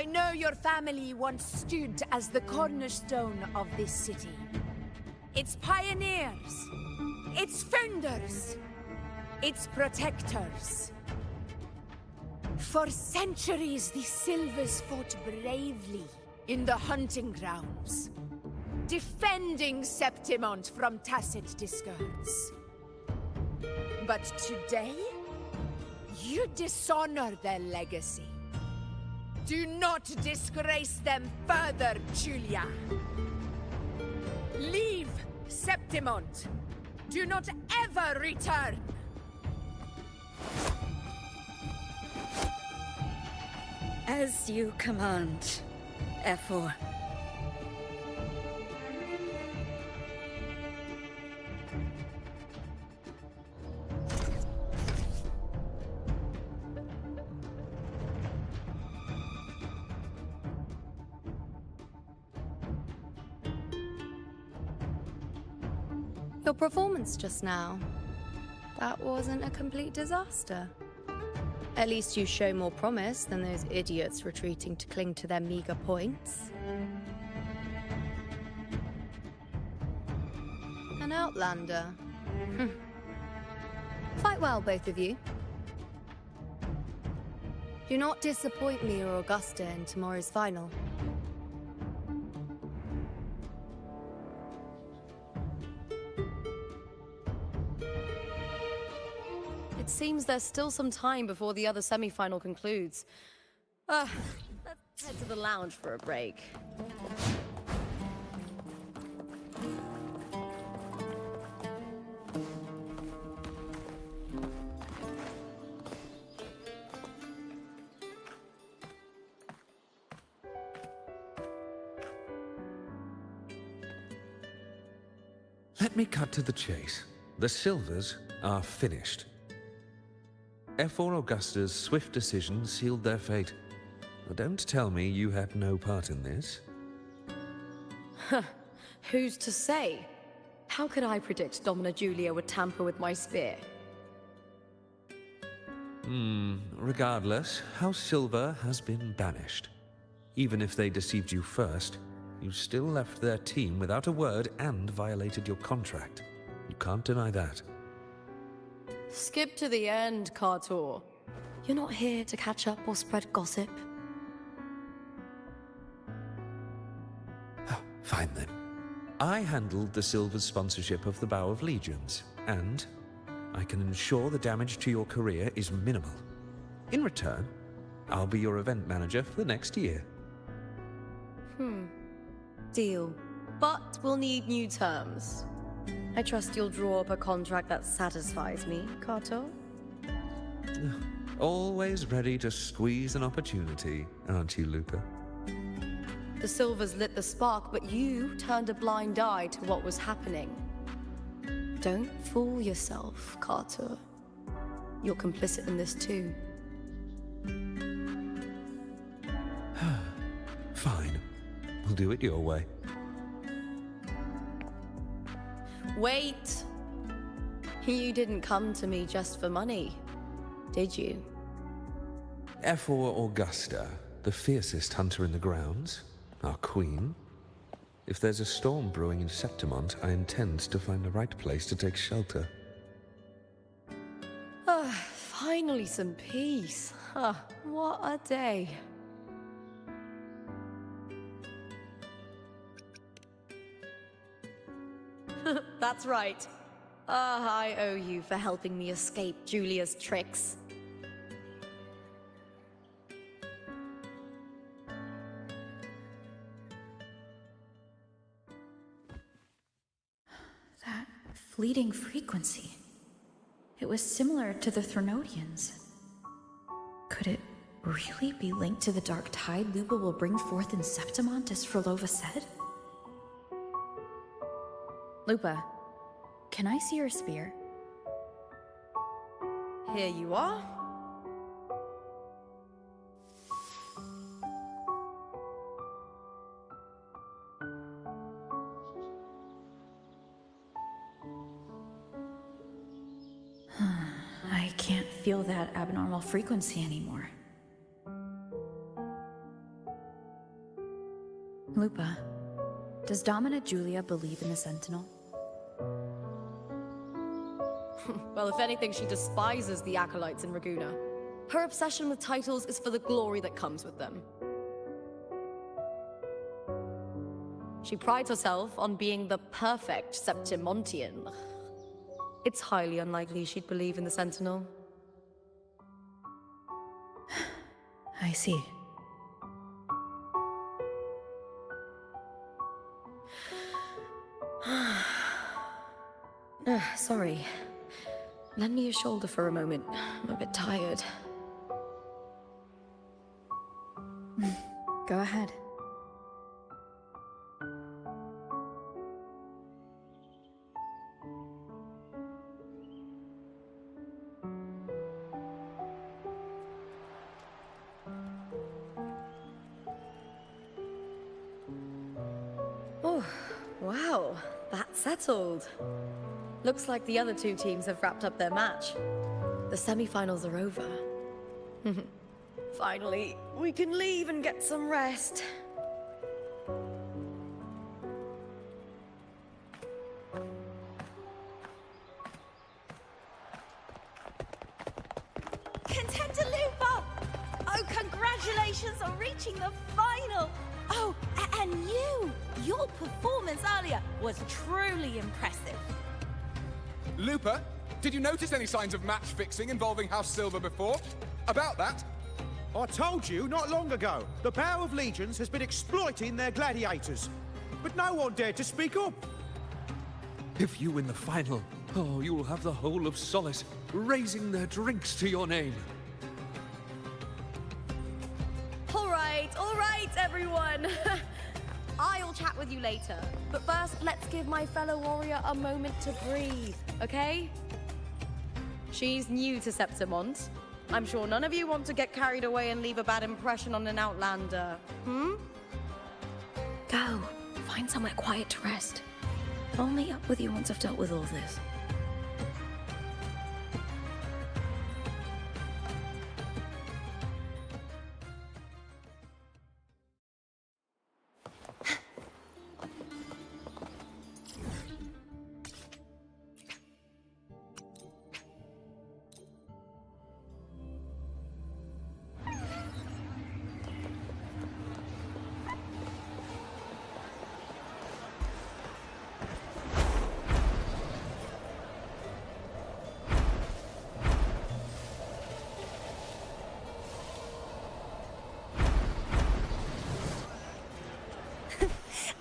know your family once stood as the cornerstone of this city. Its pioneers, its founders, its protectors. For centuries, the Silvers fought bravely in the hunting grounds, defending Septimont from tacit discords. But today, you dishonor their legacy. Do not disgrace them further, Julia. Leave Septimont. Do not ever return. As you command, F4. Your performance just now. That wasn't a complete disaster. At least you show more promise than those idiots retreating to cling to their meager points. An outlander. Fight well, both of you. Do not disappoint me or Augusta in tomorrow's final. It seems there's still some time before the other semi-final concludes. Let's head to the lounge for a break. Let me cut to the chase. The Silvers are finished. F4 Augusta's swift decision sealed their fate. But don't tell me you had no part in this. Who's to say? How could I predict Domina Julia would tamper with my spear? Regardless, House Silver has been banished. Even if they deceived you first, you still left their team without a word and violated your contract. You can't deny that. Skip to the end, Kartor. You're not here to catch up or spread gossip. Fine then. I handled the Silver's sponsorship of the Bow of Legions, and I can ensure the damage to your career is minimal. In return, I'll be your event manager for the next year. Deal. But we'll need new terms. I trust you'll draw up a contract that satisfies me, Kartor? Always ready to squeeze an opportunity, aren't you, Lupa? The Silvers lit the spark, but you turned a blind eye to what was happening. Don't fool yourself, Kartor. You're complicit in this too. Fine. We'll do it your way. Wait! You didn't come to me just for money, did you? Ephor Augusta, the fiercest hunter in the grounds, our queen. If there's a storm brewing in Septimont, I intend to find the right place to take shelter. Finally some peace. What a day. That's right. I owe you for helping me escape Julia's tricks. That fleeting frequency. It was similar to the Threnodians. Could it really be linked to the dark tide Lupa will bring forth in Septimont, as Frolova said? Lupa, can I see your spear? Here you are. I can't feel that abnormal frequency anymore. Lupa, does Domina Julia believe in the Sentinel? Well, if anything, she despises the acolytes in Raguna. Her obsession with titles is for the glory that comes with them. She prides herself on being the perfect Septimontian. It's highly unlikely she'd believe in the Sentinel. I see. Sorry. Lend me your shoulder for a moment. I'm a bit tired. Go ahead. Oh, wow. That's settled. Looks like the other two teams have wrapped up their match. The semi-finals are over. Finally, we can leave and get some rest. Contender Lupa! Oh, congratulations on reaching the final! Oh, and you! Your performance earlier was truly impressive. Lupa, did you notice any signs of match fixing involving House Silver before? About that? I told you not long ago, the Bow of Legions has been exploiting their gladiators. But no one dared to speak up. If you win the final, you'll have the whole of Solace raising their drinks to your name. All right, everyone. I'll chat with you later. But first, let's give my fellow warrior a moment to breathe, okay? She's new to Septimont. I'm sure none of you want to get carried away and leave a bad impression on an outlander. Go. Find find somewhere quiet to rest. I'll meet up with you once I've dealt with all this.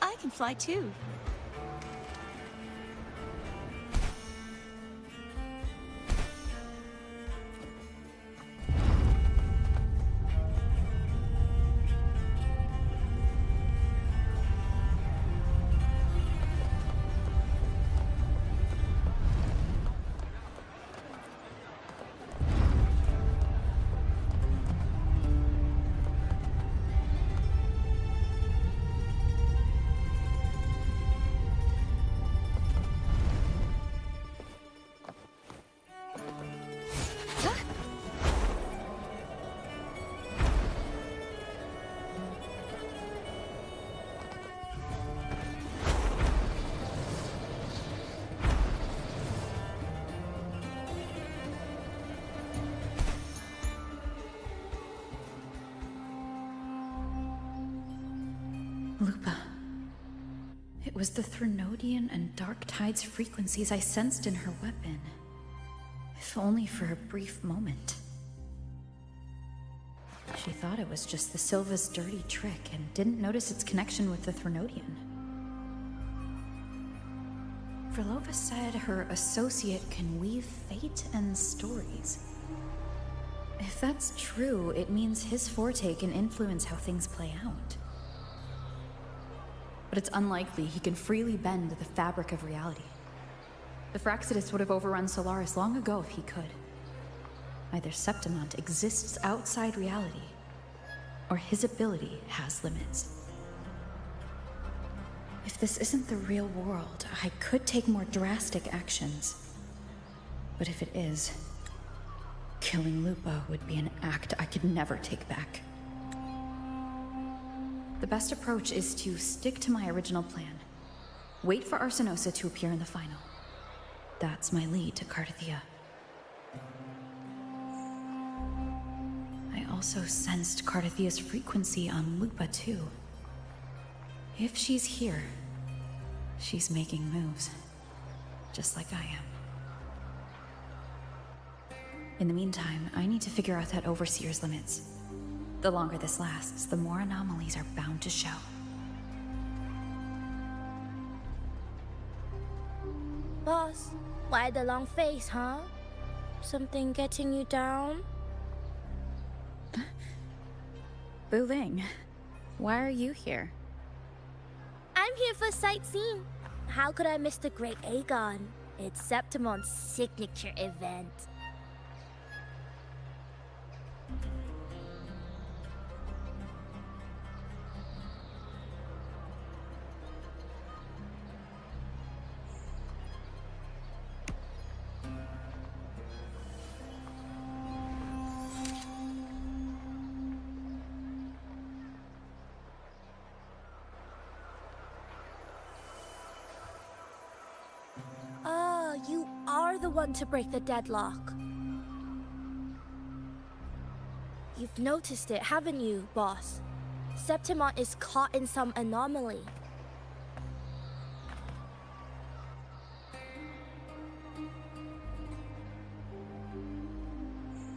I can fly too. Lupa. It was the Threnodian and Dark Tide's frequencies I sensed in her weapon. If only for a brief moment. She thought it was just the Silva's dirty trick and didn't notice its connection with the Threnodian. Verlova said her associate can weave fate and stories. If that's true, it means his forte can influence how things play out. But it's unlikely he can freely bend the fabric of reality. The Fraxidus would have overrun Solaris long ago if he could. Either Septimont exists outside reality, or his ability has limits. If this isn't the real world, I could take more drastic actions. But if it is, killing Lupa would be an act I could never take back. The best approach is to stick to my original plan. Wait for Arsenosa to appear in the final. That's my lead to Cardathia. I also sensed Cardathia's frequency on Lupa too. If she's here, she's making moves. Just like I am. In the meantime, I need to figure out that Overseer's limits. The longer this lasts, the more anomalies are bound to show. Boss, why the long face, huh? Something getting you down? Wuthering, why are you here? I'm here for sightseeing. How could I miss the Great Aegon? It's Septimon's signature event. You are the one to break the deadlock. You've noticed it, haven't you, boss? Septimont is caught in some anomaly.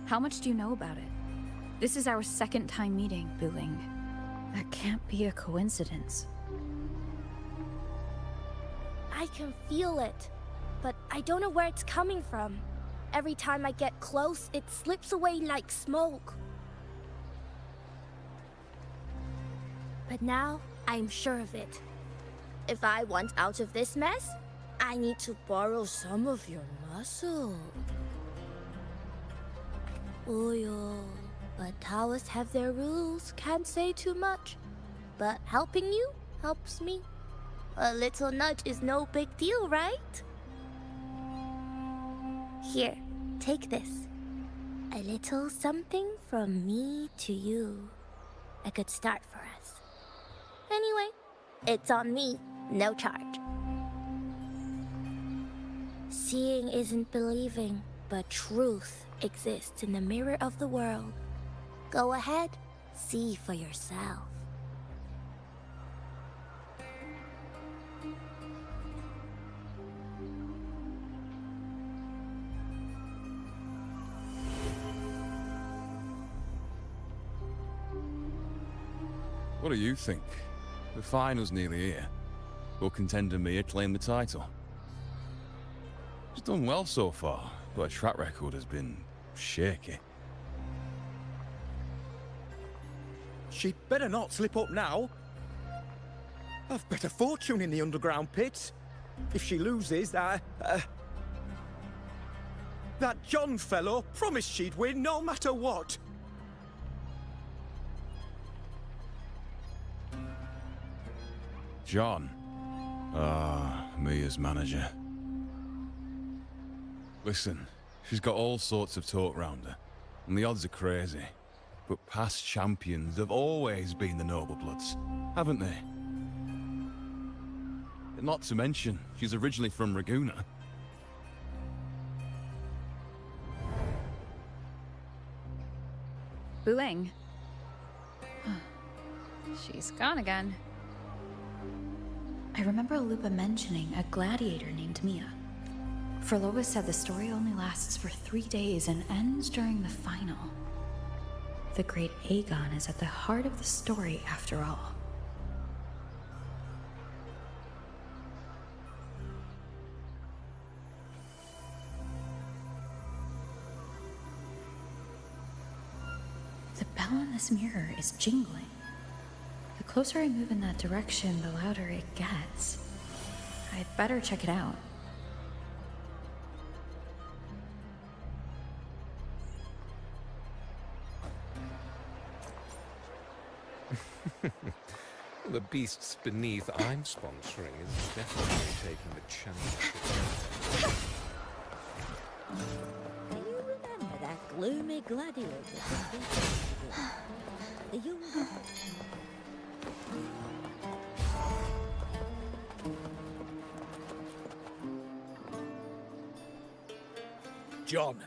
How much do you know about it? This is our second time meeting, Wuthering. That can't be a coincidence. I can feel it, but I don't know where it's coming from. Every time I get close, it slips away like smoke. But now, I'm sure of it. If I want out of this mess, I need to borrow some of your muscle. Oil. But Taoists have their rules, can't say too much. But helping you helps me. A little nudge is no big deal, right? Here, take this. A little something from me to you. A good start for us. Anyway, it's on me, no charge. Seeing isn't believing, but truth exists in the mirror of the world. Go ahead, see for yourself. What do you think? The final's nearly here. Will contender Mia claim the title? She's done well so far, but her track record has been shaky. She'd better not slip up now. I've bet a fortune in the underground pits. If she loses, that John fellow promised she'd win no matter what. John. Mia's manager. Listen, she's got all sorts of talk round her, and the odds are crazy. But past champions have always been the noble bloods, haven't they? Not to mention, she's originally from Raguna. Wuthering. She's gone again. I remember Lupa mentioning a gladiator named Mia. Forlovis said the story only lasts for 3 days and ends during the final. The great Aegon is at the heart of the story after all. The bell on this mirror is jingling. The closer I move in that direction, the louder it gets. I'd better check it out. The beasts beneath I'm sponsoring is definitely taking the chance. Do you remember that gloomy gladiator from the young girl? John,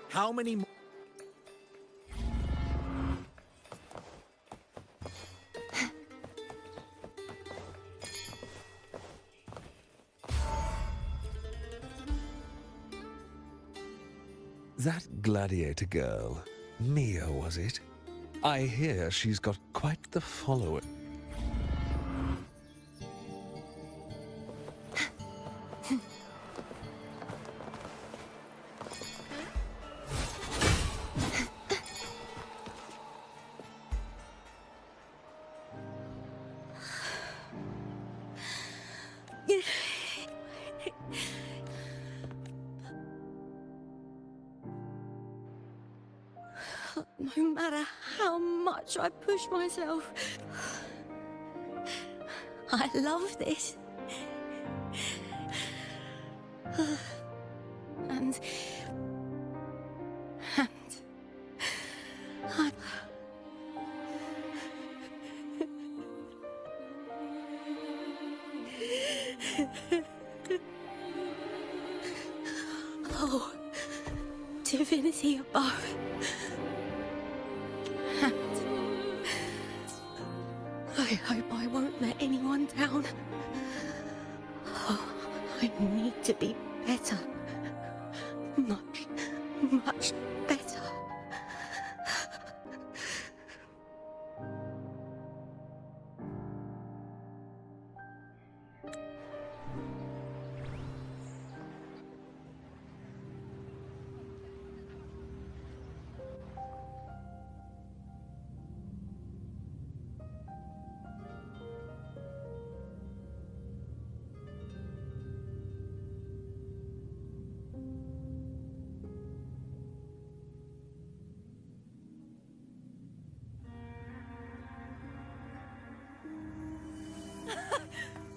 how many more? That gladiator girl, Mia, was it? I hear she's got quite the following. No matter how much I push myself, I love this. And I... Oh, divinity above. I hope I won't let anyone down. Oh, I need to be better. Much, much better.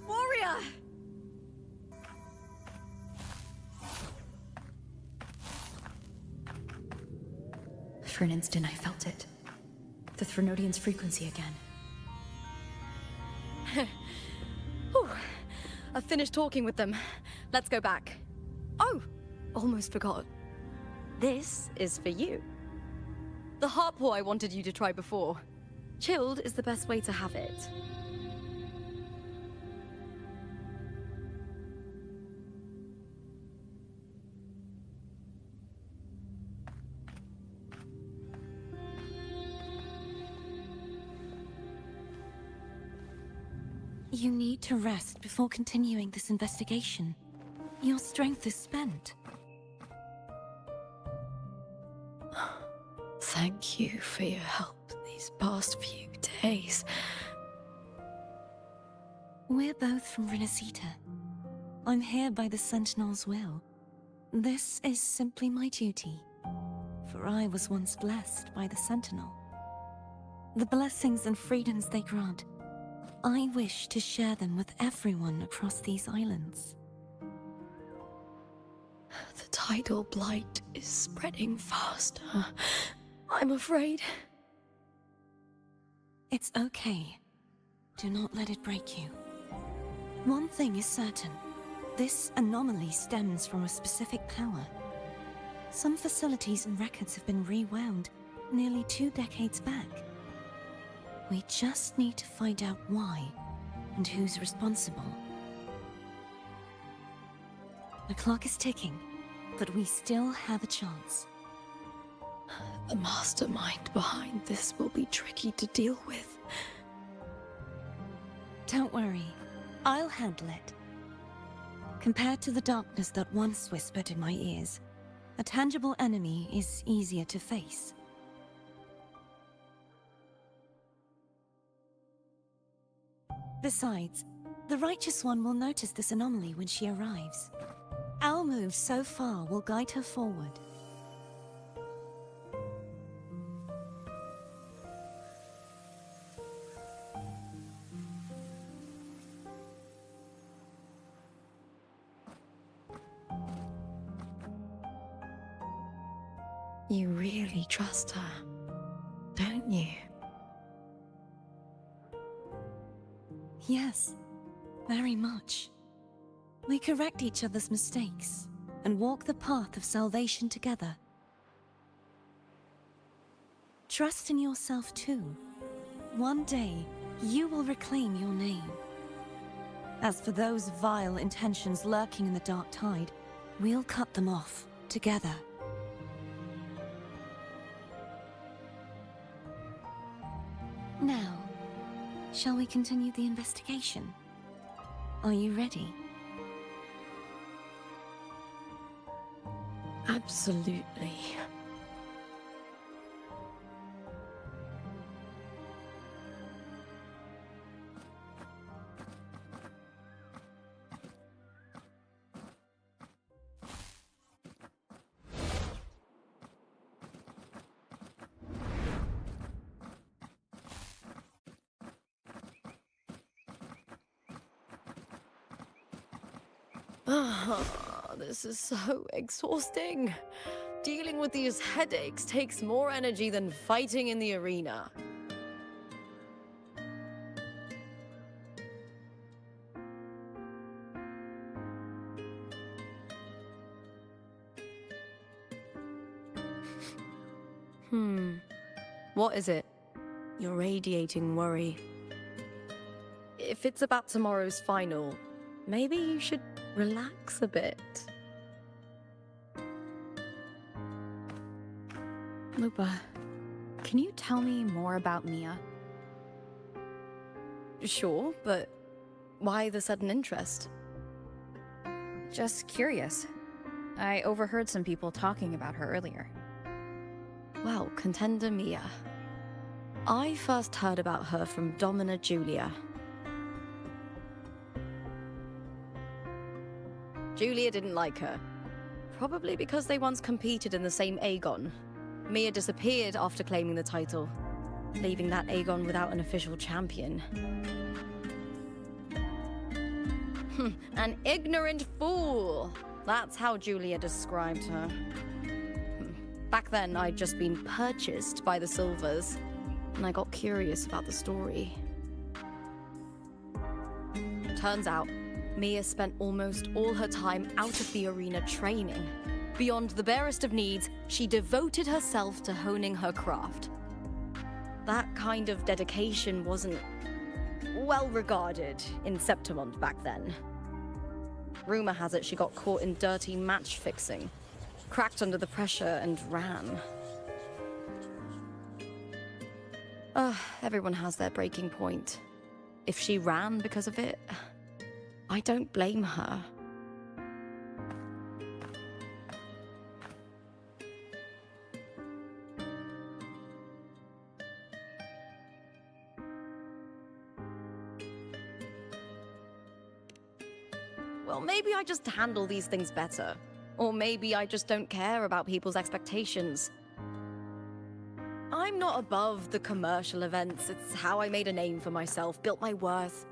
Warrior! For an instant, I felt it. The Threnodian's frequency again. Whew. I've finished talking with them. Let's go back. Oh, almost forgot. This is for you. The harpor I wanted you to try before. Chilled is the best way to have it. You need to rest before continuing this investigation. Your strength is spent. Thank you for your help these past few days. We're both from Renacita. I'm here by the Sentinel's will. This is simply my duty, for I was once blessed by the Sentinel. The blessings and freedoms they grant, I wish to share them with everyone across these islands. The tidal blight is spreading faster. I'm afraid. It's okay. Do not let it break you. One thing is certain. This anomaly stems from a specific power. Some facilities and records have been rewound nearly 2 decades back. We just need to find out why and who's responsible. The clock is ticking, but we still have a chance. The mastermind behind this will be tricky to deal with. Don't worry, I'll handle it. Compared to the darkness that once whispered in my ears, a tangible enemy is easier to face. Besides, the Righteous One will notice this anomaly when she arrives. Our moves so far will guide her forward. You really trust her, don't you? Yes, very much. We correct each other's mistakes and walk the path of salvation together. Trust in yourself too. One day, you will reclaim your name. As for those vile intentions lurking in the dark tide, we'll cut them off together. Now, shall we continue the investigation? Are you ready? Absolutely. This is so exhausting. Dealing with these headaches takes more energy than fighting in the arena. What is it? You're radiating worry. If it's about tomorrow's final, maybe you should relax a bit. Lupa, can you tell me more about Mia? Sure, but why the sudden interest? Just curious. I overheard some people talking about her earlier. Well, Contender Mia. I first heard about her from Domina Julia. Julia didn't like her. Probably because they once competed in the same Aegon. Mia disappeared after claiming the title, leaving that Aegon without an official champion. An ignorant fool! That's how Julia described her. Back then, I'd just been purchased by the Silvers, and I got curious about the story. Turns out, Mia spent almost all her time out of the arena training. Beyond the barest of needs, she devoted herself to honing her craft. That kind of dedication wasn't well regarded in Septimont back then. Rumor has it she got caught in dirty match fixing, cracked under the pressure and ran. Everyone has their breaking point. If she ran because of it, I don't blame her. Well, maybe I just handle these things better. Or maybe I just don't care about people's expectations. I'm not above the commercial events. It's how I made a name for myself, built my worth.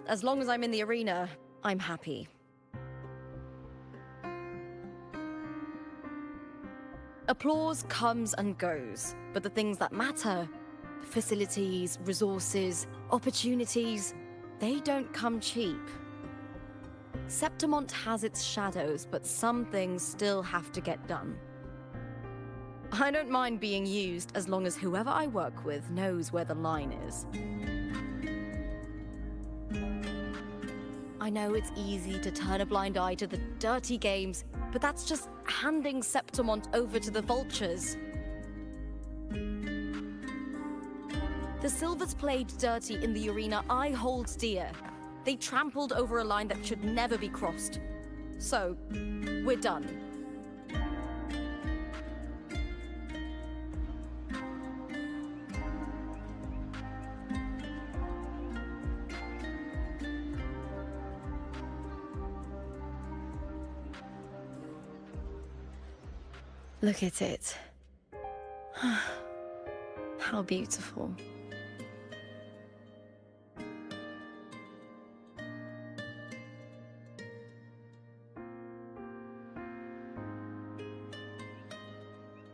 As long as I'm in the arena, I'm happy. Applause comes and goes, but the things that matter, facilities, resources, opportunities, they don't come cheap. Septimont has its shadows, but some things still have to get done. I don't mind being used as long as whoever I work with knows where the line is. I know it's easy to turn a blind eye to the dirty games, but that's just handing Septimont over to the vultures. The Silvers played dirty in the arena I hold dear. They trampled over a line that should never be crossed. So, we're done. Look at it. How beautiful.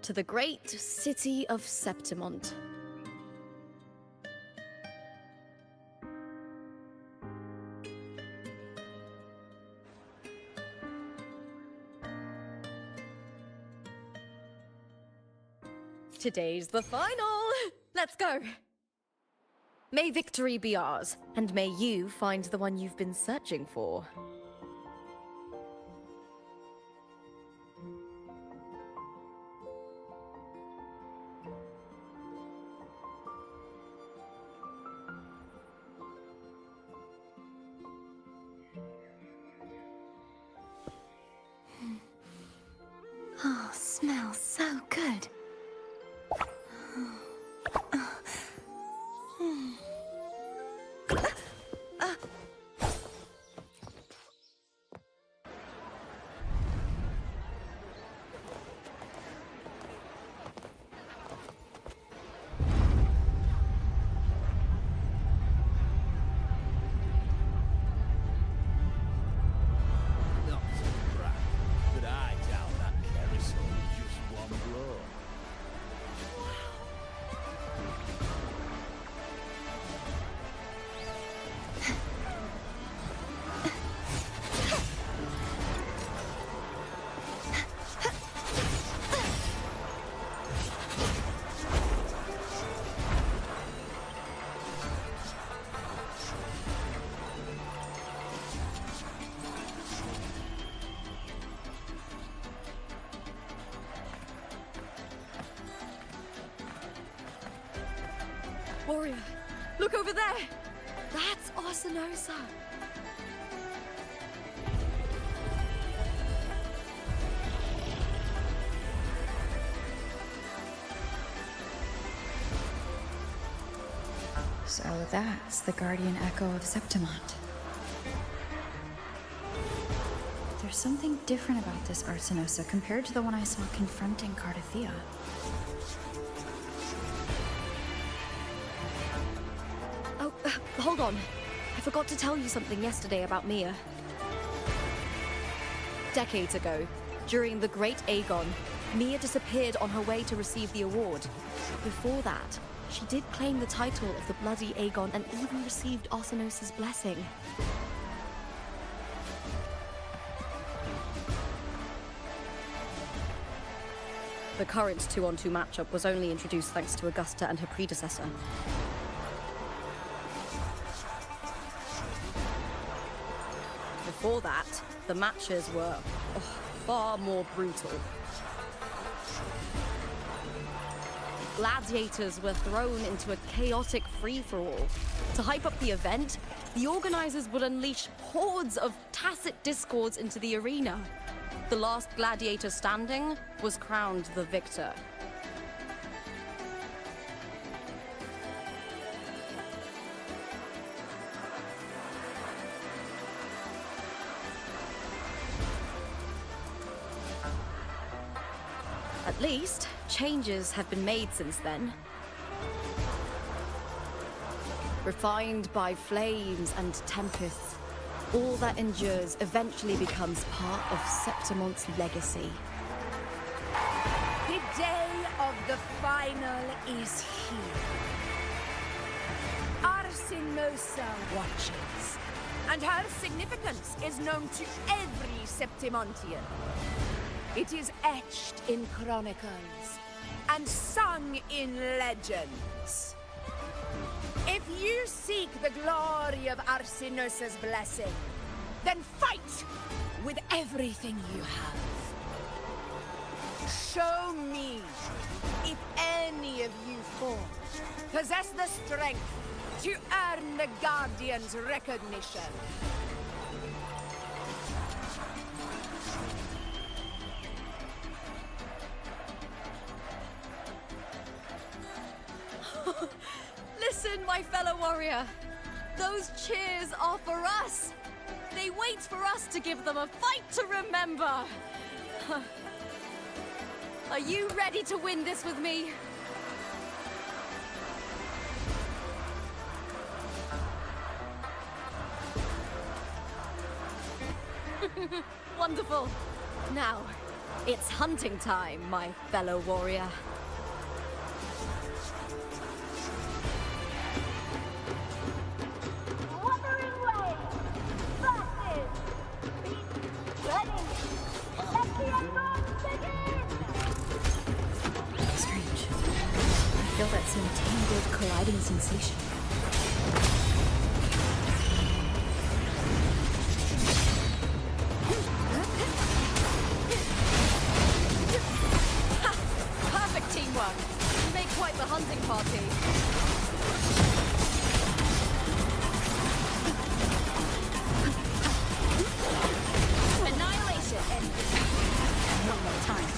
To the great city of Septimont. Today's the final! Let's go! May victory be ours, and may you find the one you've been searching for. Oh, smells so good. Warrior, look over there! That's Arsinosa! So that's the guardian echo of Septimont. There's something different about this Arsinosa compared to the one I saw confronting Cardathea. Oh, hold on. I forgot to tell you something yesterday about Mia. Decades ago, during the Great Aegon, Mia disappeared on her way to receive the award. Before that, she did claim the title of the Bloody Aegon and even received Arsenos' blessing. The current 2-on-2 matchup was only introduced thanks to Augusta and her predecessor. Before that, the matches were far more brutal. Gladiators were thrown into a chaotic free-for-all. To hype up the event, the organizers would unleash hordes of tacit discords into the arena. The last gladiator standing was crowned the victor. At least, changes have been made since then. Refined by flames and tempests, all that endures eventually becomes part of Septimonte's legacy. The day of the final is here. Arsinosa watches, and her significance is known to every Septimontian. It is etched in chronicles and sung in legends. If you seek the glory of Arsinosa's blessing, then fight with everything you have. Show me if any of you four possess the strength to earn the Guardian's recognition. Listen, my fellow warrior. Those cheers are for us. They wait for us to give them a fight to remember. Are you ready to win this with me? Wonderful. Now, it's hunting time, my fellow warrior. Wuthering Way versus Beast Ready. Let the advance begin! Strange. I feel that same tangled, colliding sensation. Perfect teamwork. You make quite the hunting party. Annihilation! One more time.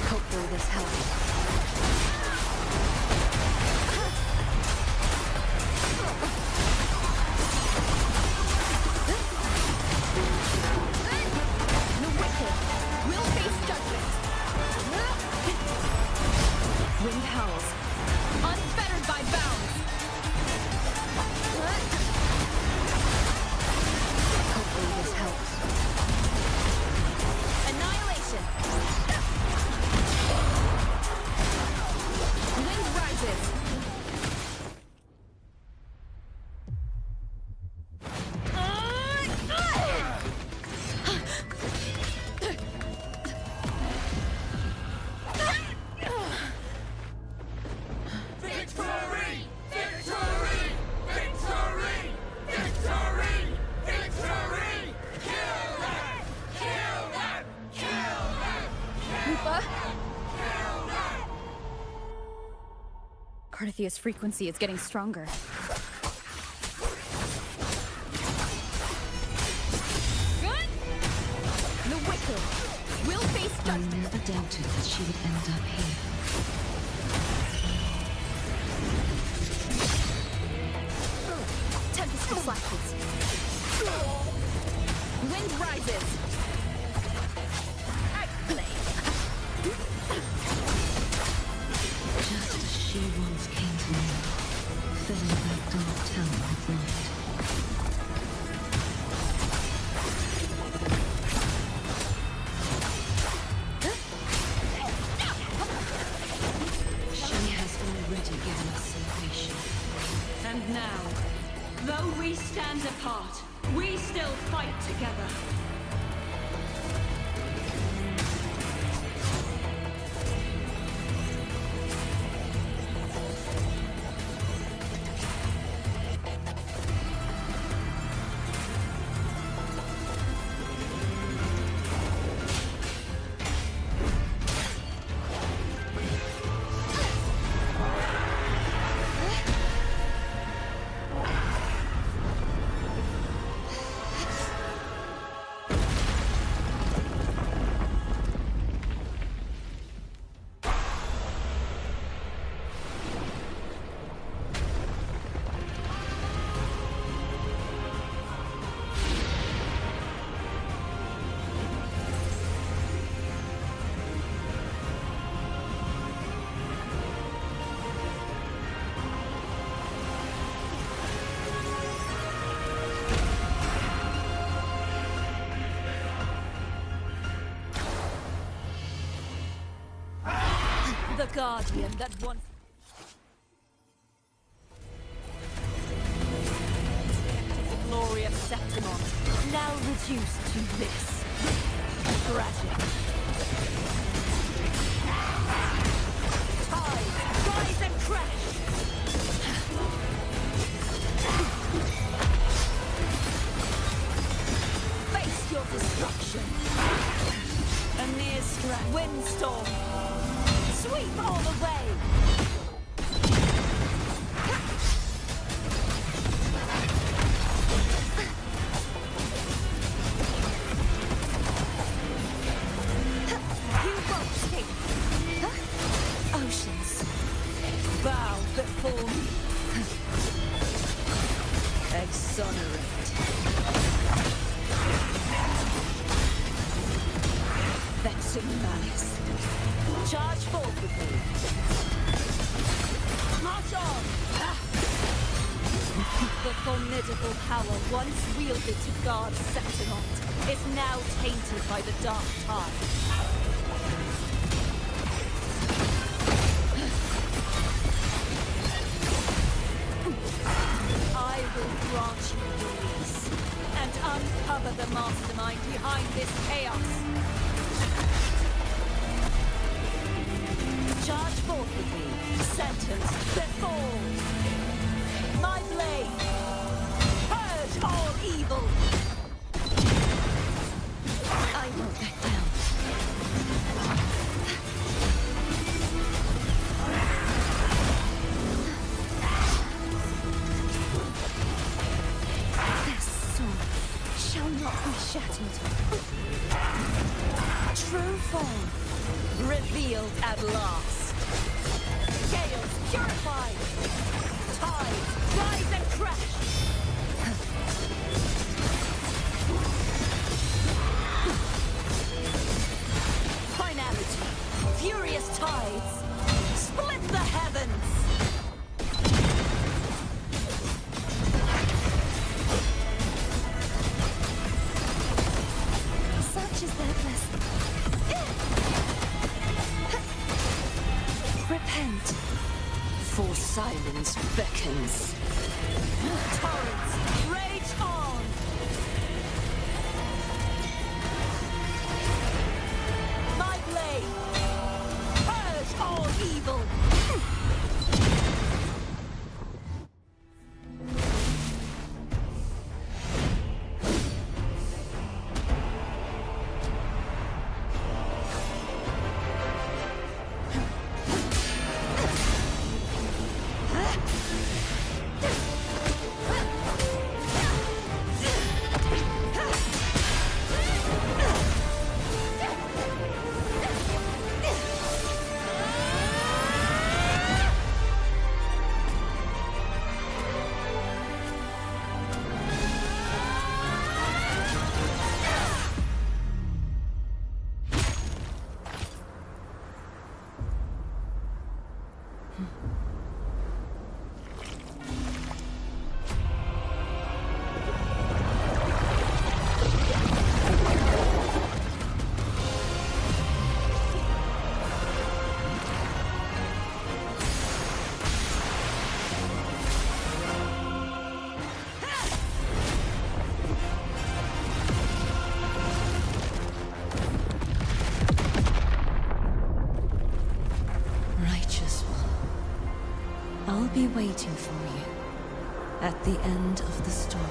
Hopefully this helps. The wicked will face judgment. Wind howls. Unfettered by bounds. Hopefully this helps. Annihilation. Wind rises. Victory! Victory! Victory! Victory! Victory! Kill them! Kill them! Kill them! Lupa? Kill them! Carthia's frequency is getting stronger. Good. The wicked will face I judgment. never doubted that she would end up here. Tempest flashes. Wind rises. Outplay. Just as she once came to me, filling that dark tower with light. And now, though we stand apart, we still fight together. The Guardian that once... The glory of Septimon, now reduced to this. Tragic. Tide, rise and crash! Face your destruction! A near strike. Windstorm! Sweep all the way! You won't escape! Oceans, bow before me. Exonerate. Vexing malice. Charge forth with me. March on! The formidable power once wielded to guard Septimon is now tainted by the dark tide. I will grant you release and uncover the mastermind behind this chaos. Charge forth with me, sentence before my blade. Purge all evil. I won't back down. This sword shall not be shattered. True form revealed at last. Gales purified! Tides rise and crash! Finality! Furious tides! Split the heavens! Such is their blessing. Repent, for silence beckons. Torrents, rage on! My blade, purge all evil! I'll be waiting for you at the end of the story.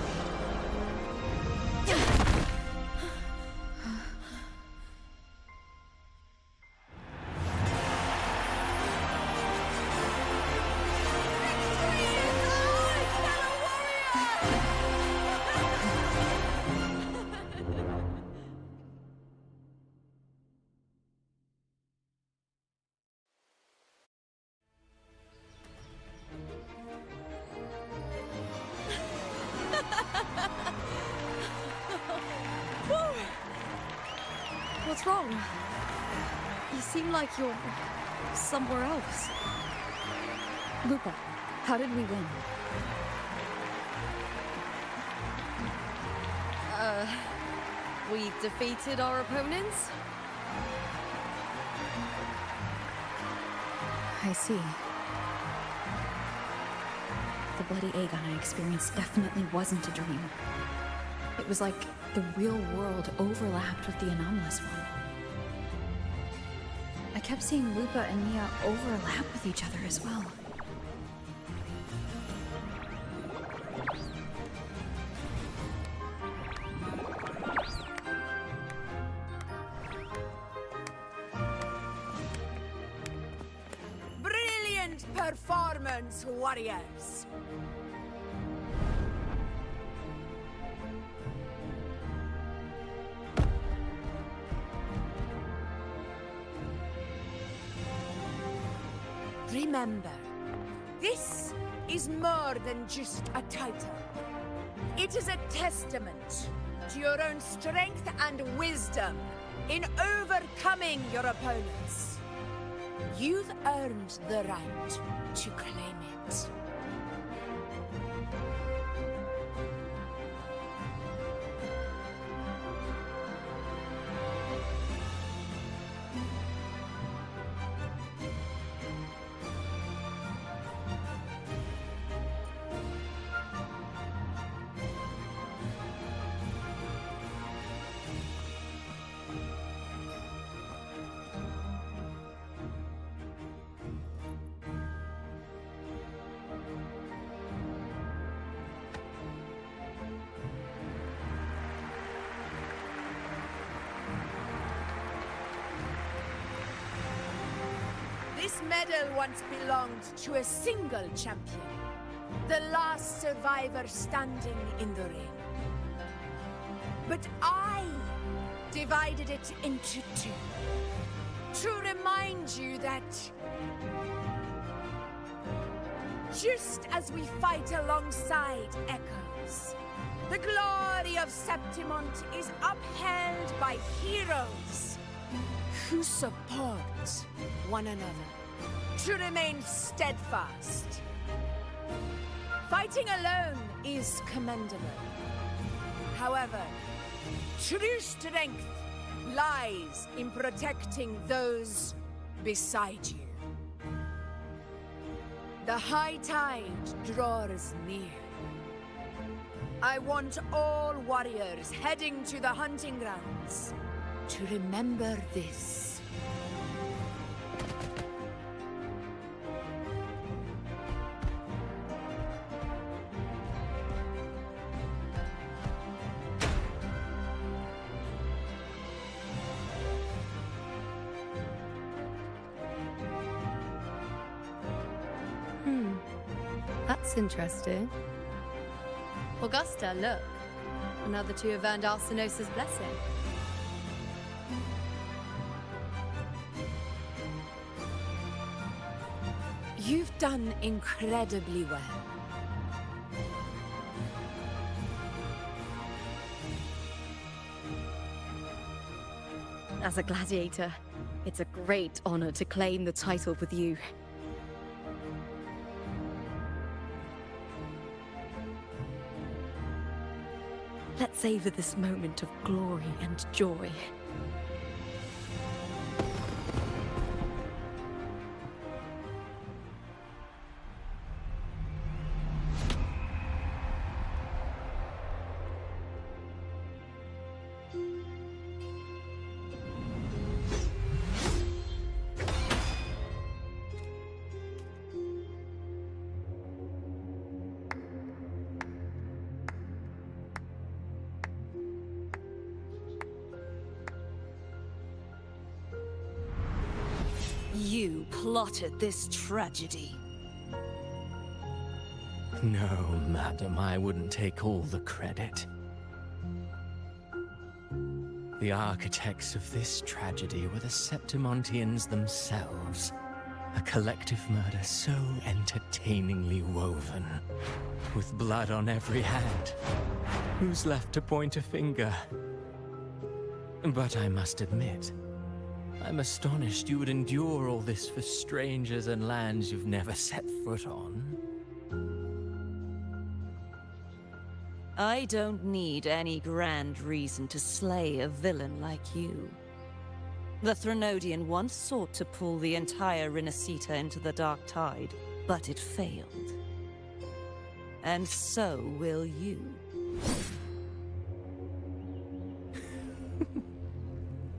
What's wrong? You seem like you're somewhere else. Lupa, how did we win? We defeated our opponents? I see. The bloody Aegon I experienced definitely wasn't a dream. It was like the real world overlapped with the anomalous one. I kept seeing Lupa and Mia overlap with each other as well. Brilliant performance, warriors! Remember, this is more than just a title. It is a testament to your own strength and wisdom in overcoming your opponents. You've earned the right to claim it. This medal once belonged to a single champion, the last survivor standing in the ring. But I divided it into two, to remind you that just as we fight alongside echoes, the glory of Septimont is upheld by heroes who support one another, to remain steadfast. Fighting alone is commendable. However, true strength lies in protecting those beside you. The high tide draws near. I want all warriors heading to the hunting grounds to remember this. That's interesting. Augusta, look. Another two have earned Arsenosa's blessing. You've done incredibly well. As a gladiator, it's a great honor to claim the title with you. Let's savor this moment of glory and joy. plotted this tragedy? No, madam, I wouldn't take all the credit. The architects of this tragedy were the Septimontians themselves. A collective murder so entertainingly woven, with blood on every hand. Who's left to point a finger? But I must admit, I'm astonished you would endure all this for strangers and lands you've never set foot on. I don't need any grand reason to slay a villain like you. The Threnodian once sought to pull the entire Rinascita into the Dark Tide, but it failed. And so will you.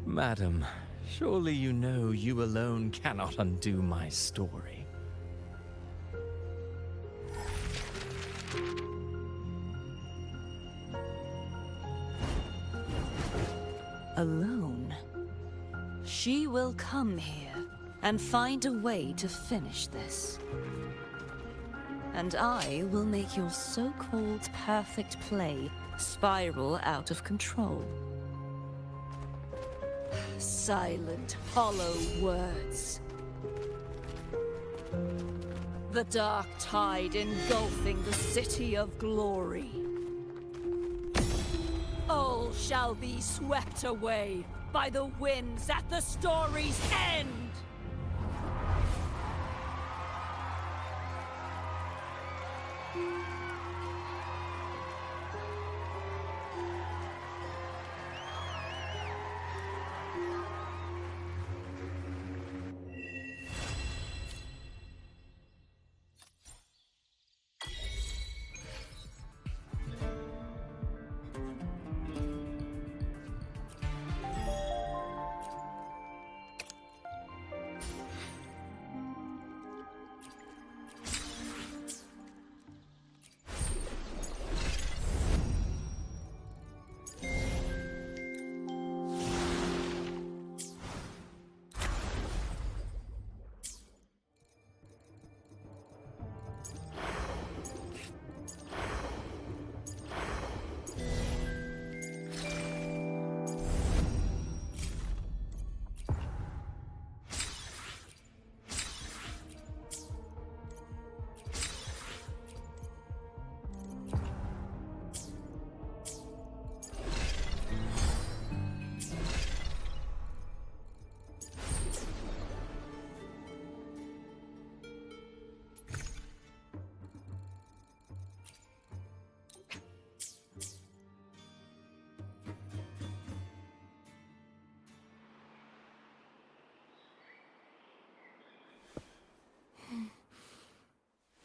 Madam, surely you know you alone cannot undo my story. Alone? She will come here and find a way to finish this. And I will make your so-called perfect play spiral out of control. Silent, hollow words. The dark tide engulfing the city of glory. All shall be swept away by the winds at the story's end!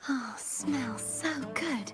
Oh, smells so good.